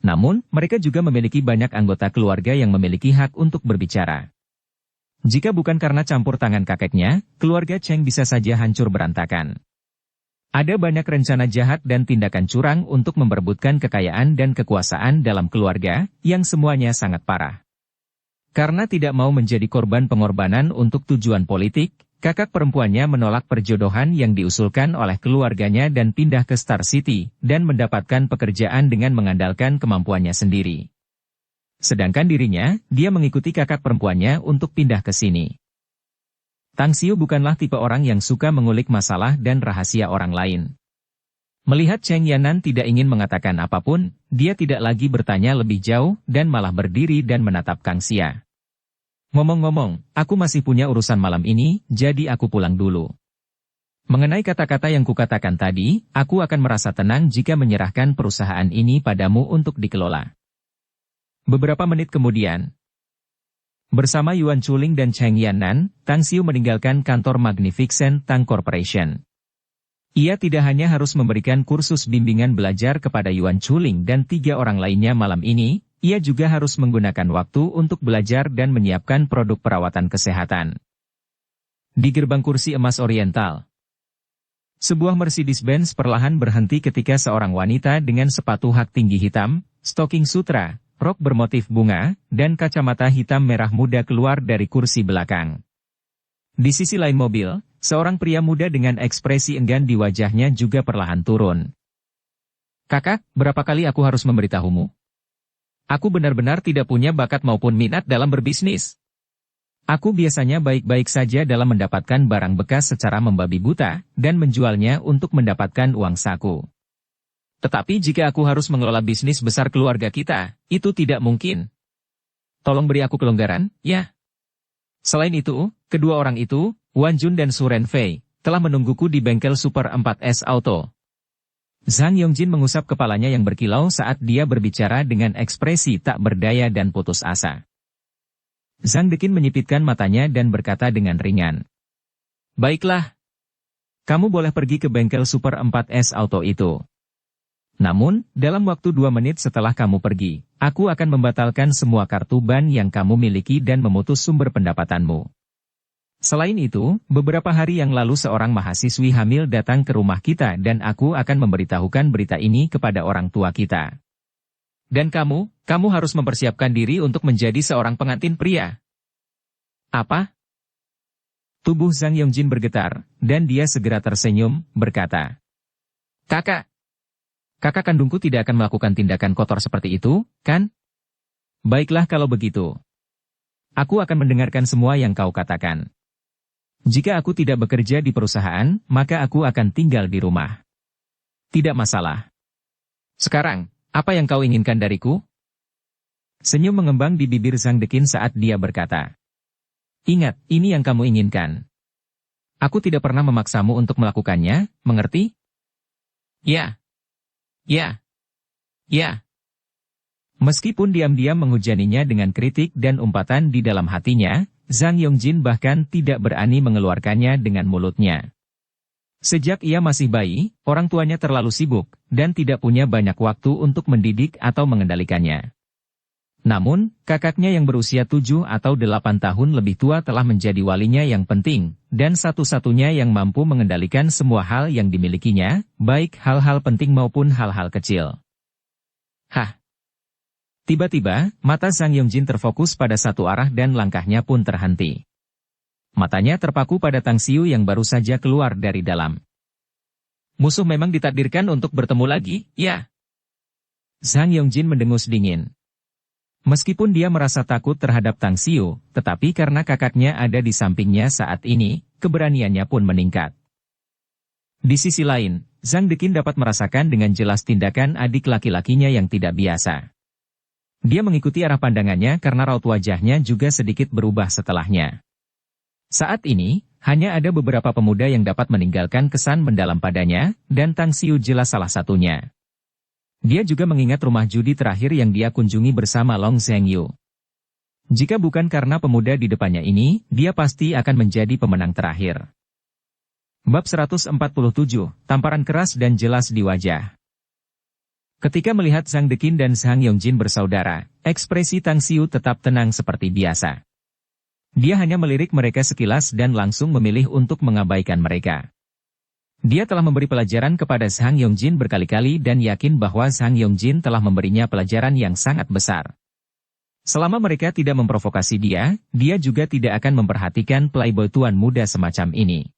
Namun, mereka juga memiliki banyak anggota keluarga yang memiliki hak untuk berbicara. Jika bukan karena campur tangan kakeknya, keluarga Cheng bisa saja hancur berantakan. Ada banyak rencana jahat dan tindakan curang untuk memperebutkan kekayaan dan kekuasaan dalam keluarga, yang semuanya sangat parah. Karena tidak mau menjadi korban pengorbanan untuk tujuan politik, kakak perempuannya menolak perjodohan yang diusulkan oleh keluarganya dan pindah ke Star City, dan mendapatkan pekerjaan dengan mengandalkan kemampuannya sendiri. Sedangkan dirinya, dia mengikuti kakak perempuannya untuk pindah ke sini. Tang Xiu bukanlah tipe orang yang suka mengulik masalah dan rahasia orang lain. Melihat Cheng Yannan tidak ingin mengatakan apapun, dia tidak lagi bertanya lebih jauh, dan malah berdiri dan menatap Kang Xia. Ngomong-ngomong, aku masih punya urusan malam ini, jadi aku pulang dulu. Mengenai kata-kata yang kukatakan tadi, aku akan merasa tenang jika menyerahkan perusahaan ini padamu untuk dikelola. Beberapa menit kemudian, bersama Yuan Chuling dan Cheng Yannan, Tang Xiu meninggalkan kantor Magnificent Tang Corporation. Ia tidak hanya harus memberikan kursus bimbingan belajar kepada Yuan Chuling dan 3 orang lainnya malam ini, ia juga harus menggunakan waktu untuk belajar dan menyiapkan produk perawatan kesehatan. Di gerbang kursi emas Oriental, sebuah Mercedes-Benz perlahan berhenti ketika seorang wanita dengan sepatu hak tinggi hitam, stocking sutra, rok bermotif bunga, dan kacamata hitam merah muda keluar dari kursi belakang. Di sisi lain mobil, seorang pria muda dengan ekspresi enggan di wajahnya juga perlahan turun. Kakak, berapa kali aku harus memberitahumu? Aku benar-benar tidak punya bakat maupun minat dalam berbisnis. Aku biasanya baik-baik saja dalam mendapatkan barang bekas secara membabi buta, dan menjualnya untuk mendapatkan uang saku. Tetapi jika aku harus mengelola bisnis besar keluarga kita, itu tidak mungkin. Tolong beri aku kelonggaran, ya. Selain itu, kedua orang itu, Wan Jun dan Su Renfei, telah menungguku di bengkel Super 4S Auto. Zhang Yongjin mengusap kepalanya yang berkilau saat dia berbicara dengan ekspresi tak berdaya dan putus asa. Zhang Deqin menyipitkan matanya dan berkata dengan ringan. Baiklah. Kamu boleh pergi ke bengkel Super 4S Auto itu. Namun, dalam waktu 2 menit setelah kamu pergi, aku akan membatalkan semua kartu ban yang kamu miliki dan memutus sumber pendapatanmu. Selain itu, beberapa hari yang lalu seorang mahasiswi hamil datang ke rumah kita dan aku akan memberitahukan berita ini kepada orang tua kita. Dan kamu harus mempersiapkan diri untuk menjadi seorang pengantin pria. Apa? Tubuh Zhang Yongjin bergetar, dan dia segera tersenyum, berkata. Kakak kandungku tidak akan melakukan tindakan kotor seperti itu, kan? Baiklah kalau begitu. Aku akan mendengarkan semua yang kau katakan. Jika aku tidak bekerja di perusahaan, maka aku akan tinggal di rumah. Tidak masalah. Sekarang, apa yang kau inginkan dariku? Senyum mengembang di bibir Zhang Deqin saat dia berkata. Ingat, ini yang kamu inginkan. Aku tidak pernah memaksamu untuk melakukannya, mengerti? Ya. Ya. Ya. Meskipun diam-diam menghujaninya dengan kritik dan umpatan di dalam hatinya, Zhang Yongjin bahkan tidak berani mengeluarkannya dengan mulutnya. Sejak ia masih bayi, orang tuanya terlalu sibuk, dan tidak punya banyak waktu untuk mendidik atau mengendalikannya. Namun, kakaknya yang berusia 7 atau 8 tahun lebih tua telah menjadi walinya yang penting, dan satu-satunya yang mampu mengendalikan semua hal yang dimilikinya, baik hal-hal penting maupun hal-hal kecil. Hah! Tiba-tiba, mata Zhang Yongjin terfokus pada satu arah dan langkahnya pun terhenti. Matanya terpaku pada Tang Xiu yang baru saja keluar dari dalam. Musuh memang ditakdirkan untuk bertemu lagi, ya? Zhang Yongjin mendengus dingin. Meskipun dia merasa takut terhadap Tang Xiu, tetapi karena kakaknya ada di sampingnya saat ini, keberaniannya pun meningkat. Di sisi lain, Zhang Deqin dapat merasakan dengan jelas tindakan adik laki-lakinya yang tidak biasa. Dia mengikuti arah pandangannya karena raut wajahnya juga sedikit berubah setelahnya. Saat ini, hanya ada beberapa pemuda yang dapat meninggalkan kesan mendalam padanya, dan Tang Xiu jelas salah satunya. Dia juga mengingat rumah judi terakhir yang dia kunjungi bersama Long Zhengyu. Jika bukan karena pemuda di depannya ini, dia pasti akan menjadi pemenang terakhir. Bab 147, tamparan keras dan jelas di wajah. Ketika melihat Zhang Deqin dan Zhang Yongjin bersaudara, ekspresi Tang Xiu tetap tenang seperti biasa. Dia hanya melirik mereka sekilas dan langsung memilih untuk mengabaikan mereka. Dia telah memberi pelajaran kepada Zhang Yongjin berkali-kali dan yakin bahwa Zhang Yongjin telah memberinya pelajaran yang sangat besar. Selama mereka tidak memprovokasi dia, dia juga tidak akan memperhatikan playboy tuan muda semacam ini.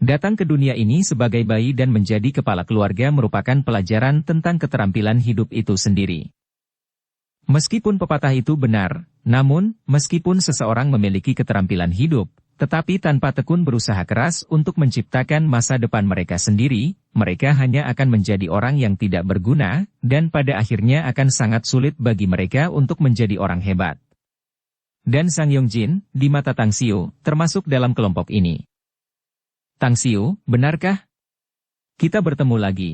Datang ke dunia ini sebagai bayi dan menjadi kepala keluarga merupakan pelajaran tentang keterampilan hidup itu sendiri. Meskipun pepatah itu benar, namun, meskipun seseorang memiliki keterampilan hidup, tetapi tanpa tekun berusaha keras untuk menciptakan masa depan mereka sendiri, mereka hanya akan menjadi orang yang tidak berguna, dan pada akhirnya akan sangat sulit bagi mereka untuk menjadi orang hebat. Dan Zhang Yongjin, di mata Tang Xiu, termasuk dalam kelompok ini. Tang Xiu, benarkah? Kita bertemu lagi.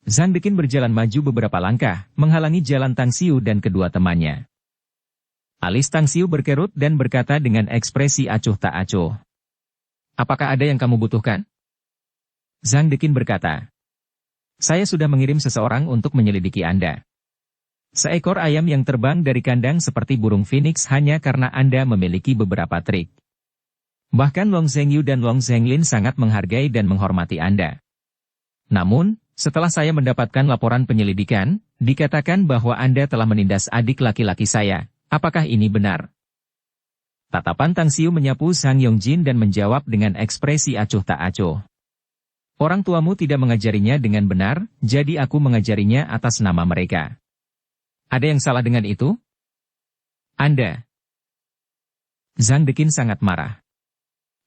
Zhang Deqin berjalan maju beberapa langkah, menghalangi jalan Tang Xiu dan kedua temannya. Alis Tang Xiu berkerut dan berkata dengan ekspresi acuh tak acuh. Apakah ada yang kamu butuhkan? Zhang Deqin berkata. Saya sudah mengirim seseorang untuk menyelidiki Anda. Seekor ayam yang terbang dari kandang seperti burung phoenix hanya karena Anda memiliki beberapa trik. Bahkan Long Zhengyu dan Long Zhenglin sangat menghargai dan menghormati Anda. Namun, setelah saya mendapatkan laporan penyelidikan, dikatakan bahwa Anda telah menindas adik laki-laki saya. Apakah ini benar? Tatapan Tang Xiu menyapu Zhang Yongjin dan menjawab dengan ekspresi acuh tak acuh. Orang tuamu tidak mengajarinya dengan benar, jadi aku mengajarinya atas nama mereka. Ada yang salah dengan itu? Anda. Zhang Deqin sangat marah.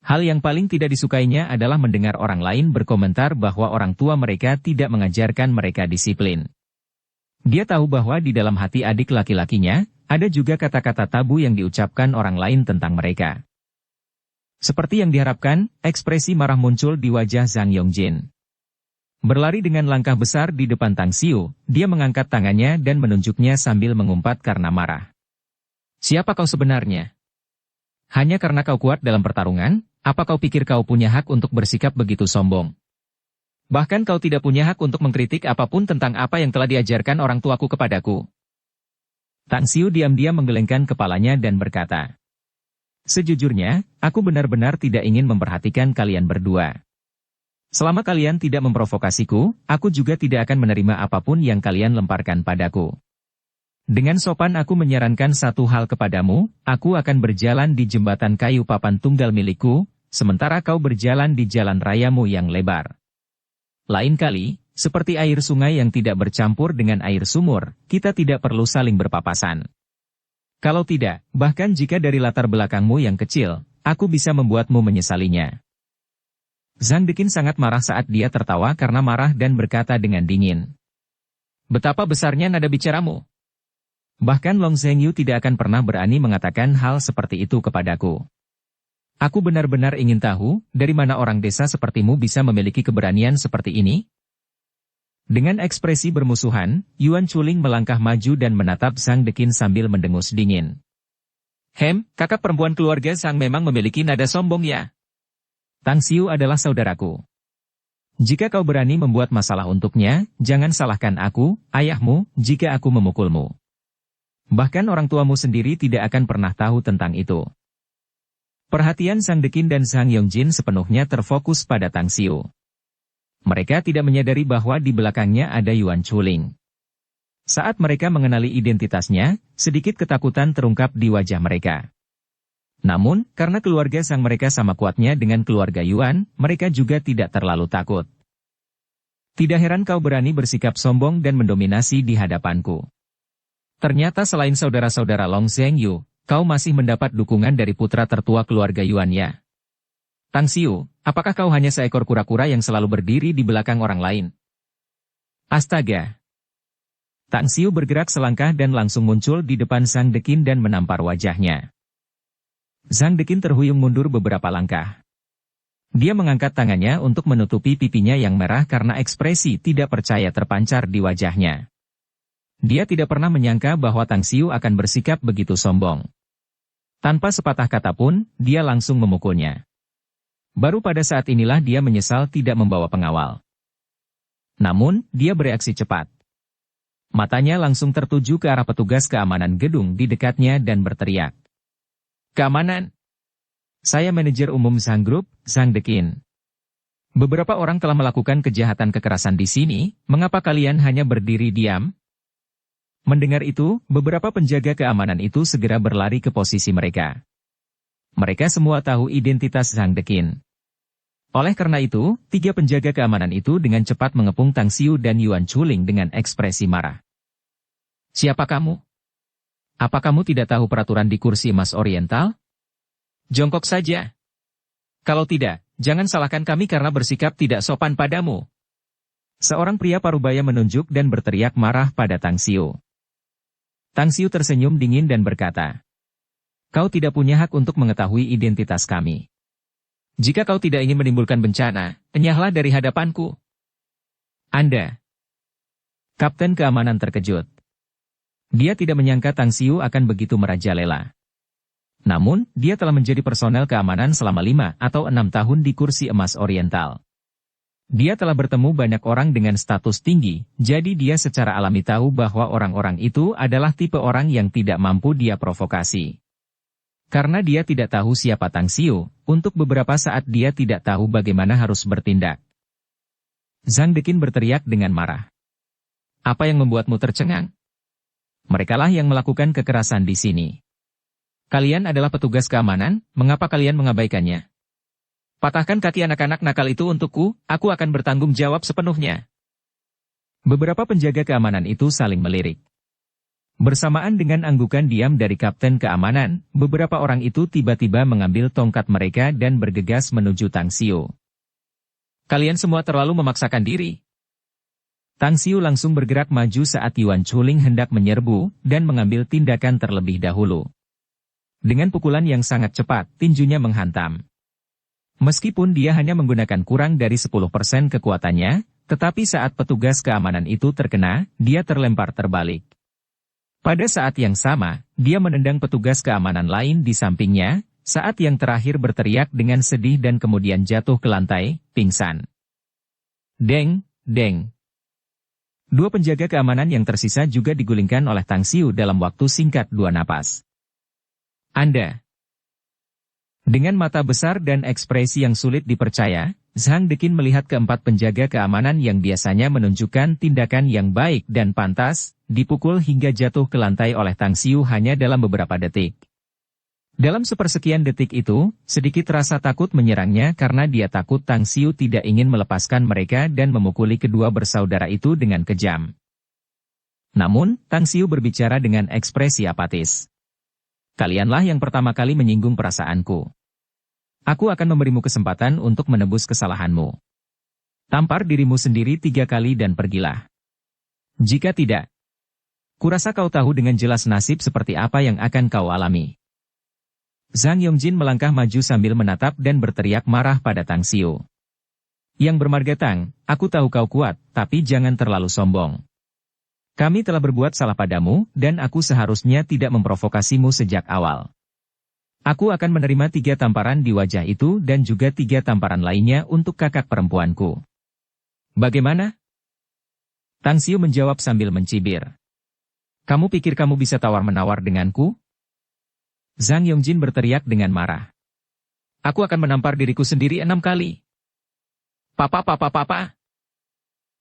Hal yang paling tidak disukainya adalah mendengar orang lain berkomentar bahwa orang tua mereka tidak mengajarkan mereka disiplin. Dia tahu bahwa di dalam hati adik laki-lakinya, ada juga kata-kata tabu yang diucapkan orang lain tentang mereka. Seperti yang diharapkan, ekspresi marah muncul di wajah Zhang Yongjin. Berlari dengan langkah besar di depan Tang Xiu, dia mengangkat tangannya dan menunjuknya sambil mengumpat karena marah. Siapa kau sebenarnya? Hanya karena kau kuat dalam pertarungan, apa kau pikir kau punya hak untuk bersikap begitu sombong? Bahkan kau tidak punya hak untuk mengkritik apapun tentang apa yang telah diajarkan orang tuaku kepadaku. Tang Xiu diam-diam menggelengkan kepalanya dan berkata, sejujurnya, aku benar-benar tidak ingin memperhatikan kalian berdua. Selama kalian tidak memprovokasiku, aku juga tidak akan menerima apapun yang kalian lemparkan padaku. Dengan sopan aku menyarankan satu hal kepadamu, aku akan berjalan di jembatan kayu papan tunggal milikku, sementara kau berjalan di jalan rayamu yang lebar. Lain kali, seperti air sungai yang tidak bercampur dengan air sumur, kita tidak perlu saling berpapasan. Kalau tidak, bahkan jika dari latar belakangmu yang kecil, aku bisa membuatmu menyesalinya. Zhang Deqin sangat marah saat dia tertawa karena marah dan berkata dengan dingin. Betapa besarnya nada bicaramu. Bahkan Long Zhengyu tidak akan pernah berani mengatakan hal seperti itu kepadaku. Aku benar-benar ingin tahu, dari mana orang desa sepertimu bisa memiliki keberanian seperti ini? Dengan ekspresi bermusuhan, Yuan Chuling melangkah maju dan menatap Zhang Deqin sambil mendengus dingin. Kakak perempuan keluarga Sang memang memiliki nada sombong ya. Tang Xiu adalah saudaraku. Jika kau berani membuat masalah untuknya, jangan salahkan aku, ayahmu, jika aku memukulmu. Bahkan orang tuamu sendiri tidak akan pernah tahu tentang itu. Perhatian Sang Dekin dan Sang Yongjin sepenuhnya terfokus pada Tang Xiu. Mereka tidak menyadari bahwa di belakangnya ada Yuan Chuling. Saat mereka mengenali identitasnya, sedikit ketakutan terungkap di wajah mereka. Namun, karena keluarga Sang mereka sama kuatnya dengan keluarga Yuan, mereka juga tidak terlalu takut. Tidak heran kau berani bersikap sombong dan mendominasi di hadapanku. Ternyata selain saudara-saudara Long Zhengyu, kau masih mendapat dukungan dari putra tertua keluarga Yuan ya. Tang Xiu, apakah kau hanya seekor kura-kura yang selalu berdiri di belakang orang lain? Astaga! Tang Xiu bergerak selangkah dan langsung muncul di depan Sang Dekin dan menampar wajahnya. Sang Dekin terhuyung mundur beberapa langkah. Dia mengangkat tangannya untuk menutupi pipinya yang merah karena ekspresi tidak percaya terpancar di wajahnya. Dia tidak pernah menyangka bahwa Tang Xiu akan bersikap begitu sombong. Tanpa sepatah kata pun, dia langsung memukulnya. Baru pada saat inilah dia menyesal tidak membawa pengawal. Namun, dia bereaksi cepat. Matanya langsung tertuju ke arah petugas keamanan gedung di dekatnya dan berteriak. Keamanan! Saya manajer umum Sang Group, Sang Dekin. Beberapa orang telah melakukan kejahatan kekerasan di sini, mengapa kalian hanya berdiri diam? Mendengar itu, beberapa penjaga keamanan itu segera berlari ke posisi mereka. Mereka semua tahu identitas Sang Dekin. Oleh karena itu, 3 penjaga keamanan itu dengan cepat mengepung Tang Xiu dan Yuan Chuling dengan ekspresi marah. Siapa kamu? Apa kamu tidak tahu peraturan di kursi emas Oriental? Jongkok saja. Kalau tidak, jangan salahkan kami karena bersikap tidak sopan padamu. Seorang pria parubaya menunjuk dan berteriak marah pada Tang Xiu. Tang Xiu tersenyum dingin dan berkata, kau tidak punya hak untuk mengetahui identitas kami. Jika kau tidak ingin menimbulkan bencana, enyahlah dari hadapanku. Anda. Kapten keamanan terkejut. Dia tidak menyangka Tang Xiu akan begitu merajalela. Namun, dia telah menjadi personel keamanan selama 5 atau 6 tahun di kursi emas Oriental. Dia telah bertemu banyak orang dengan status tinggi, jadi dia secara alami tahu bahwa orang-orang itu adalah tipe orang yang tidak mampu dia provokasi. Karena dia tidak tahu siapa Tang Xiu, untuk beberapa saat dia tidak tahu bagaimana harus bertindak. Sang Dekin berteriak dengan marah. Apa yang membuatmu tercengang? Merekalah yang melakukan kekerasan di sini. Kalian adalah petugas keamanan, mengapa kalian mengabaikannya? Patahkan kaki anak-anak nakal itu untukku, aku akan bertanggung jawab sepenuhnya. Beberapa penjaga keamanan itu saling melirik. Bersamaan dengan anggukan diam dari kapten keamanan, beberapa orang itu tiba-tiba mengambil tongkat mereka dan bergegas menuju Tang Xiu. Kalian semua terlalu memaksakan diri. Tang Xiu langsung bergerak maju saat Yuan Chuling hendak menyerbu dan mengambil tindakan terlebih dahulu. Dengan pukulan yang sangat cepat, tinjunya menghantam. Meskipun dia hanya menggunakan kurang dari 10% kekuatannya, tetapi saat petugas keamanan itu terkena, dia terlempar terbalik. Pada saat yang sama, dia menendang petugas keamanan lain di sampingnya, saat yang terakhir berteriak dengan sedih dan kemudian jatuh ke lantai, pingsan. Deng, deng. 2 penjaga keamanan yang tersisa juga digulingkan oleh Tang Xiu dalam waktu singkat 2 napas. Anda. Dengan mata besar dan ekspresi yang sulit dipercaya, Sang Dekin melihat keempat penjaga keamanan yang biasanya menunjukkan tindakan yang baik dan pantas, dipukul hingga jatuh ke lantai oleh Tang Xiu hanya dalam beberapa detik. Dalam sepersekian detik itu, sedikit rasa takut menyerangnya karena dia takut Tang Xiu tidak ingin melepaskan mereka dan memukuli kedua bersaudara itu dengan kejam. Namun, Tang Xiu berbicara dengan ekspresi apatis. Kalianlah yang pertama kali menyinggung perasaanku. Aku akan memberimu kesempatan untuk menebus kesalahanmu. Tampar dirimu sendiri 3 kali dan pergilah. Jika tidak, kurasa kau tahu dengan jelas nasib seperti apa yang akan kau alami. Zhang Yongjin melangkah maju sambil menatap dan berteriak marah pada Tang Xiu. Yang bermarga Tang, aku tahu kau kuat, tapi jangan terlalu sombong. Kami telah berbuat salah padamu, dan aku seharusnya tidak memprovokasimu sejak awal. Aku akan menerima 3 tamparan di wajah itu dan juga 3 tamparan lainnya untuk kakak perempuanku. Bagaimana? Tang Xiu menjawab sambil mencibir. Kamu pikir kamu bisa tawar-menawar denganku? Zhang Yongjin berteriak dengan marah. Aku akan menampar diriku sendiri 6 kali. Papa.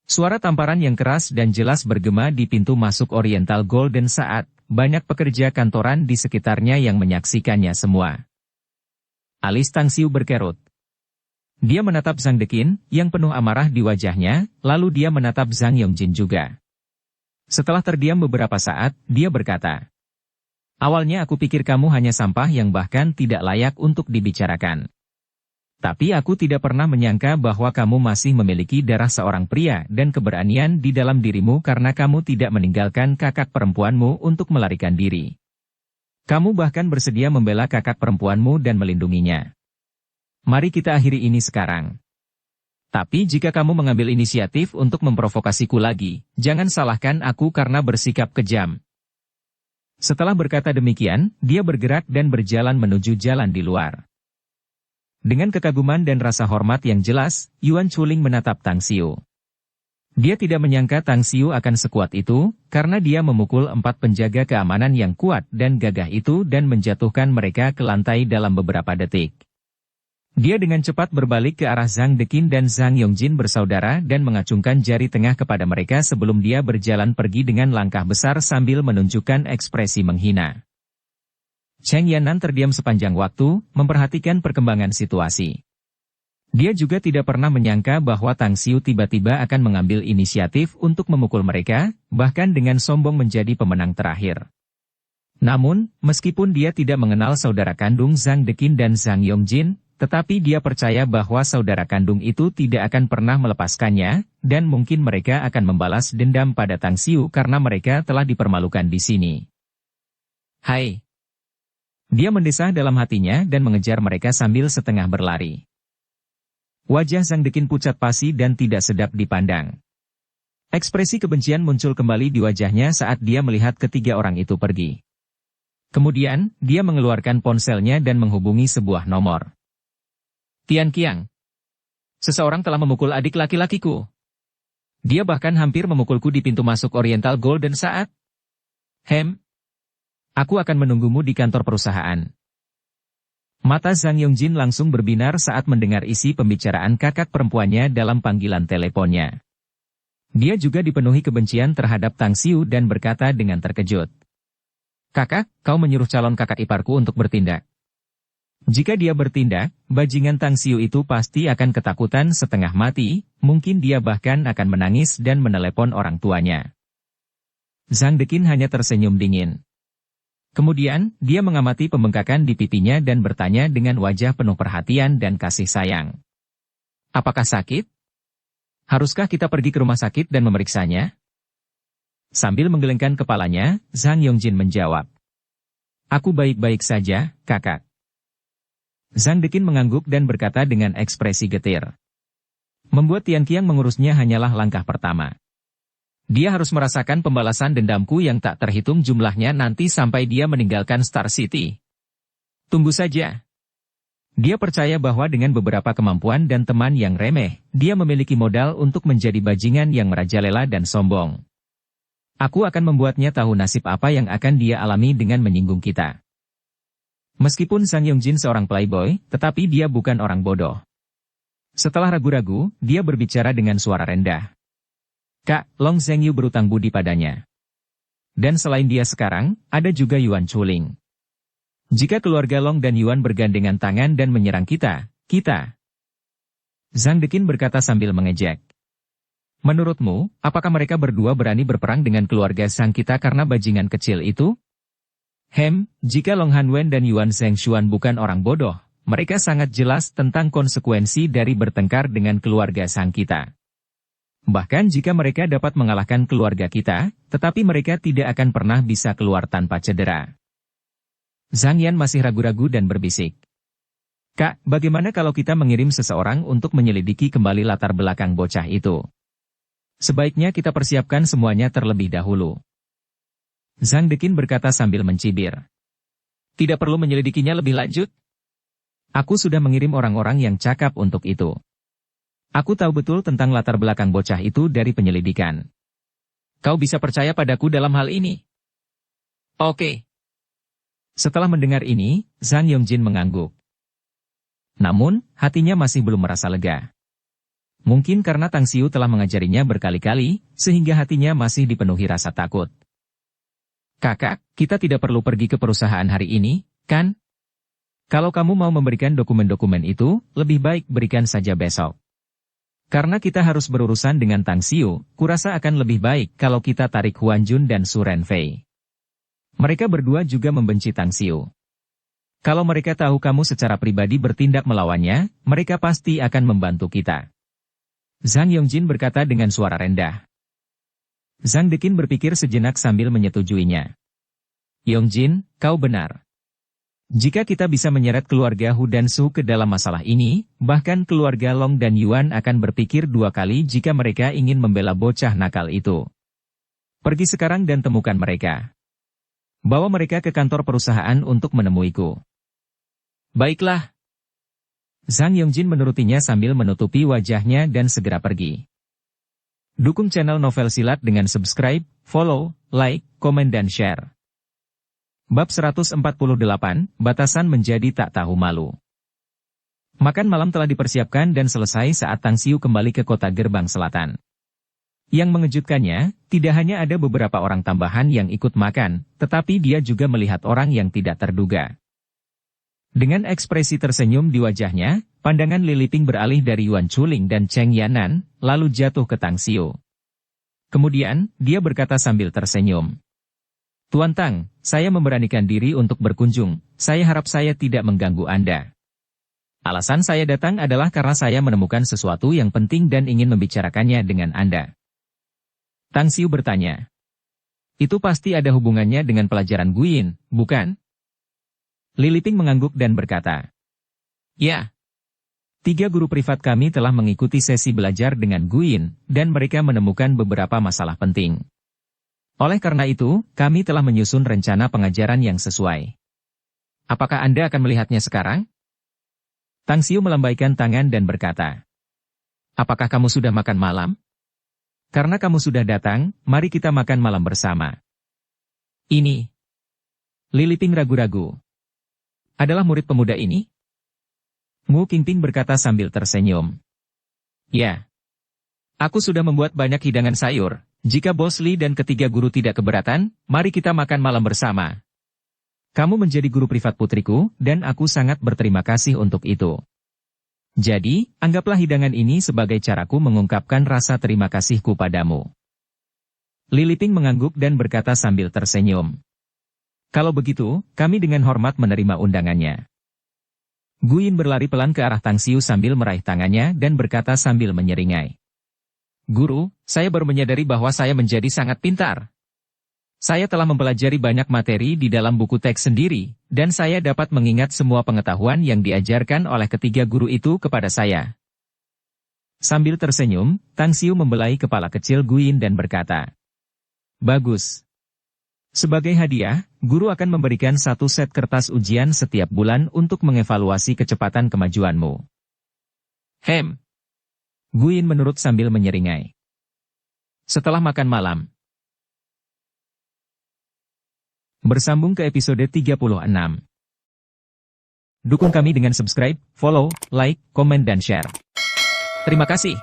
Suara tamparan yang keras dan jelas bergema di pintu masuk Oriental Golden saat banyak pekerja kantoran di sekitarnya yang menyaksikannya semua. Alis Tang Xiu berkerut. Dia menatap Zhang Deqin yang penuh amarah di wajahnya, lalu dia menatap Zhang Yongjin juga. Setelah terdiam beberapa saat, dia berkata, awalnya aku pikir kamu hanya sampah yang bahkan tidak layak untuk dibicarakan. Tapi aku tidak pernah menyangka bahwa kamu masih memiliki darah seorang pria dan keberanian di dalam dirimu karena kamu tidak meninggalkan kakak perempuanmu untuk melarikan diri. Kamu bahkan bersedia membela kakak perempuanmu dan melindunginya. Mari kita akhiri ini sekarang. Tapi jika kamu mengambil inisiatif untuk memprovokasiku lagi, jangan salahkan aku karena bersikap kejam. Setelah berkata demikian, dia bergerak dan berjalan menuju jalan di luar. Dengan kekaguman dan rasa hormat yang jelas, Yuan Chuling menatap Tang Xiu. Dia tidak menyangka Tang Xiu akan sekuat itu, karena dia memukul 4 penjaga keamanan yang kuat dan gagah itu dan menjatuhkan mereka ke lantai dalam beberapa detik. Dia dengan cepat berbalik ke arah Zhang Deqin dan Zhang Yongjin bersaudara dan mengacungkan jari tengah kepada mereka sebelum dia berjalan pergi dengan langkah besar sambil menunjukkan ekspresi menghina. Cheng Yannan terdiam sepanjang waktu, memperhatikan perkembangan situasi. Dia juga tidak pernah menyangka bahwa Tang Xiu tiba-tiba akan mengambil inisiatif untuk memukul mereka, bahkan dengan sombong menjadi pemenang terakhir. Namun, meskipun dia tidak mengenal saudara kandung Zhang Deqin dan Zhang Yongjin, tetapi dia percaya bahwa saudara kandung itu tidak akan pernah melepaskannya, dan mungkin mereka akan membalas dendam pada Tang Xiu karena mereka telah dipermalukan di sini. Hai! Dia mendesah dalam hatinya dan mengejar mereka sambil setengah berlari. Wajah Zhang Deqin pucat pasi dan tidak sedap dipandang. Ekspresi kebencian muncul kembali di wajahnya saat dia melihat ketiga orang itu pergi. Kemudian, dia mengeluarkan ponselnya dan menghubungi sebuah nomor. Tian Qiang. Seseorang telah memukul adik laki-lakiku. Dia bahkan hampir memukulku di pintu masuk Oriental Golden saat. Aku akan menunggumu di kantor perusahaan. Mata Zhang Yongjin langsung berbinar saat mendengar isi pembicaraan kakak perempuannya dalam panggilan teleponnya. Dia juga dipenuhi kebencian terhadap Tang Xiu dan berkata dengan terkejut. Kakak, kau menyuruh calon kakak iparku untuk bertindak. Jika dia bertindak, bajingan Tang Xiu itu pasti akan ketakutan setengah mati, mungkin dia bahkan akan menangis dan menelepon orang tuanya. Zhang Deqin hanya tersenyum dingin. Kemudian, dia mengamati pembengkakan di pipinya dan bertanya dengan wajah penuh perhatian dan kasih sayang. Apakah sakit? Haruskah kita pergi ke rumah sakit dan memeriksanya? Sambil menggelengkan kepalanya, Zhang Yongjin menjawab. Aku baik-baik saja, kakak. Zhang Deqin mengangguk dan berkata dengan ekspresi getir. Membuat Tian Qiang mengurusnya hanyalah langkah pertama. Dia harus merasakan pembalasan dendamku yang tak terhitung jumlahnya nanti sampai dia meninggalkan Star City. Tunggu saja. Dia percaya bahwa dengan beberapa kemampuan dan teman yang remeh, dia memiliki modal untuk menjadi bajingan yang merajalela dan sombong. Aku akan membuatnya tahu nasib apa yang akan dia alami dengan menyinggung kita. Meskipun Zhang Yongjin seorang playboy, tetapi dia bukan orang bodoh. Setelah ragu-ragu, dia berbicara dengan suara rendah. Kak, Long Zhengyu berutang budi padanya. Dan selain dia sekarang, ada juga Yuan Chuling. Jika keluarga Long dan Yuan bergandengan tangan dan menyerang kita. Zhang Deqin berkata sambil mengejek. Menurutmu, apakah mereka berdua berani berperang dengan keluarga sang kita karena bajingan kecil itu? Jika Long Hanwen dan Yuan Zhengshuan bukan orang bodoh, mereka sangat jelas tentang konsekuensi dari bertengkar dengan keluarga sang kita. Bahkan jika mereka dapat mengalahkan keluarga kita, tetapi mereka tidak akan pernah bisa keluar tanpa cedera. Zhang Yan masih ragu-ragu dan berbisik. Kak, bagaimana kalau kita mengirim seseorang untuk menyelidiki kembali latar belakang bocah itu? Sebaiknya kita persiapkan semuanya terlebih dahulu. Zhang Deqin berkata sambil mencibir. Tidak perlu menyelidikinya lebih lanjut. Aku sudah mengirim orang-orang yang cakap untuk itu. Aku tahu betul tentang latar belakang bocah itu dari penyelidikan. Kau bisa percaya padaku dalam hal ini? Oke. Setelah mendengar ini, Zhang Yongjin mengangguk. Namun, hatinya masih belum merasa lega. Mungkin karena Tang Xiu telah mengajarinya berkali-kali, sehingga hatinya masih dipenuhi rasa takut. Kakak, kita tidak perlu pergi ke perusahaan hari ini, kan? Kalau kamu mau memberikan dokumen-dokumen itu, lebih baik berikan saja besok. Karena kita harus berurusan dengan Tang Xiu, kurasa akan lebih baik kalau kita tarik Huan Jun dan Su Renfei. Mereka berdua juga membenci Tang Xiu. Kalau mereka tahu kamu secara pribadi bertindak melawannya, mereka pasti akan membantu kita. Zhang Yongjin berkata dengan suara rendah. Zhang Deqin berpikir sejenak sambil menyetujuinya. Yongjin, kau benar. Jika kita bisa menyeret keluarga Hu dan Su ke dalam masalah ini, bahkan keluarga Long dan Yuan akan berpikir dua kali jika mereka ingin membela bocah nakal itu. Pergi sekarang dan temukan mereka. Bawa mereka ke kantor perusahaan untuk menemuiku. Baiklah. Zhang Yongjin menurutinya sambil menutupi wajahnya dan segera pergi. Dukung channel Novel Silat dengan subscribe, follow, like, komen dan share. Bab 148, Batasan Menjadi Tak Tahu Malu. Makan malam telah dipersiapkan dan selesai saat Tang Xiu kembali ke kota Gerbang Selatan. Yang mengejutkannya, tidak hanya ada beberapa orang tambahan yang ikut makan, tetapi dia juga melihat orang yang tidak terduga. Dengan ekspresi tersenyum di wajahnya, pandangan Li Liping beralih dari Yuan Chuling dan Cheng Yanan, lalu jatuh ke Tang Xiu. Kemudian, dia berkata sambil tersenyum. Tuan Tang, saya memberanikan diri untuk berkunjung, saya harap saya tidak mengganggu Anda. Alasan saya datang adalah karena saya menemukan sesuatu yang penting dan ingin membicarakannya dengan Anda. Tang Xiu bertanya. Itu pasti ada hubungannya dengan pelajaran Guyin, bukan? Li Liping mengangguk dan berkata. Ya. 3 guru privat kami telah mengikuti sesi belajar dengan Guyin, dan mereka menemukan beberapa masalah penting. Oleh karena itu, kami telah menyusun rencana pengajaran yang sesuai. Apakah Anda akan melihatnya sekarang? Tang Xiu melambaikan tangan dan berkata. Apakah kamu sudah makan malam? Karena kamu sudah datang, mari kita makan malam bersama. Ini. Li Liping ragu-ragu. Adalah murid pemuda ini? Ngu Qingping berkata sambil tersenyum. Ya. Aku sudah membuat banyak hidangan sayur. Jika Bos Li dan ketiga guru tidak keberatan, mari kita makan malam bersama. Kamu menjadi guru privat putriku, dan aku sangat berterima kasih untuk itu. Jadi, anggaplah hidangan ini sebagai caraku mengungkapkan rasa terima kasihku padamu. Li Liping mengangguk dan berkata sambil tersenyum. Kalau begitu, kami dengan hormat menerima undangannya. Guyin berlari pelan ke arah Tang Xiu sambil meraih tangannya dan berkata sambil menyeringai. Guru, saya baru menyadari bahwa saya menjadi sangat pintar. Saya telah mempelajari banyak materi di dalam buku teks sendiri, dan saya dapat mengingat semua pengetahuan yang diajarkan oleh ketiga guru itu kepada saya. Sambil tersenyum, Tang Xiu membelai kepala kecil Guyin dan berkata. Bagus. Sebagai hadiah, guru akan memberikan 1 set kertas ujian setiap bulan untuk mengevaluasi kecepatan kemajuanmu. Guyin menurut sambil menyeringai. Setelah makan malam. Bersambung ke episode 36. Dukung kami dengan subscribe, follow, like, komen dan share. Terima kasih.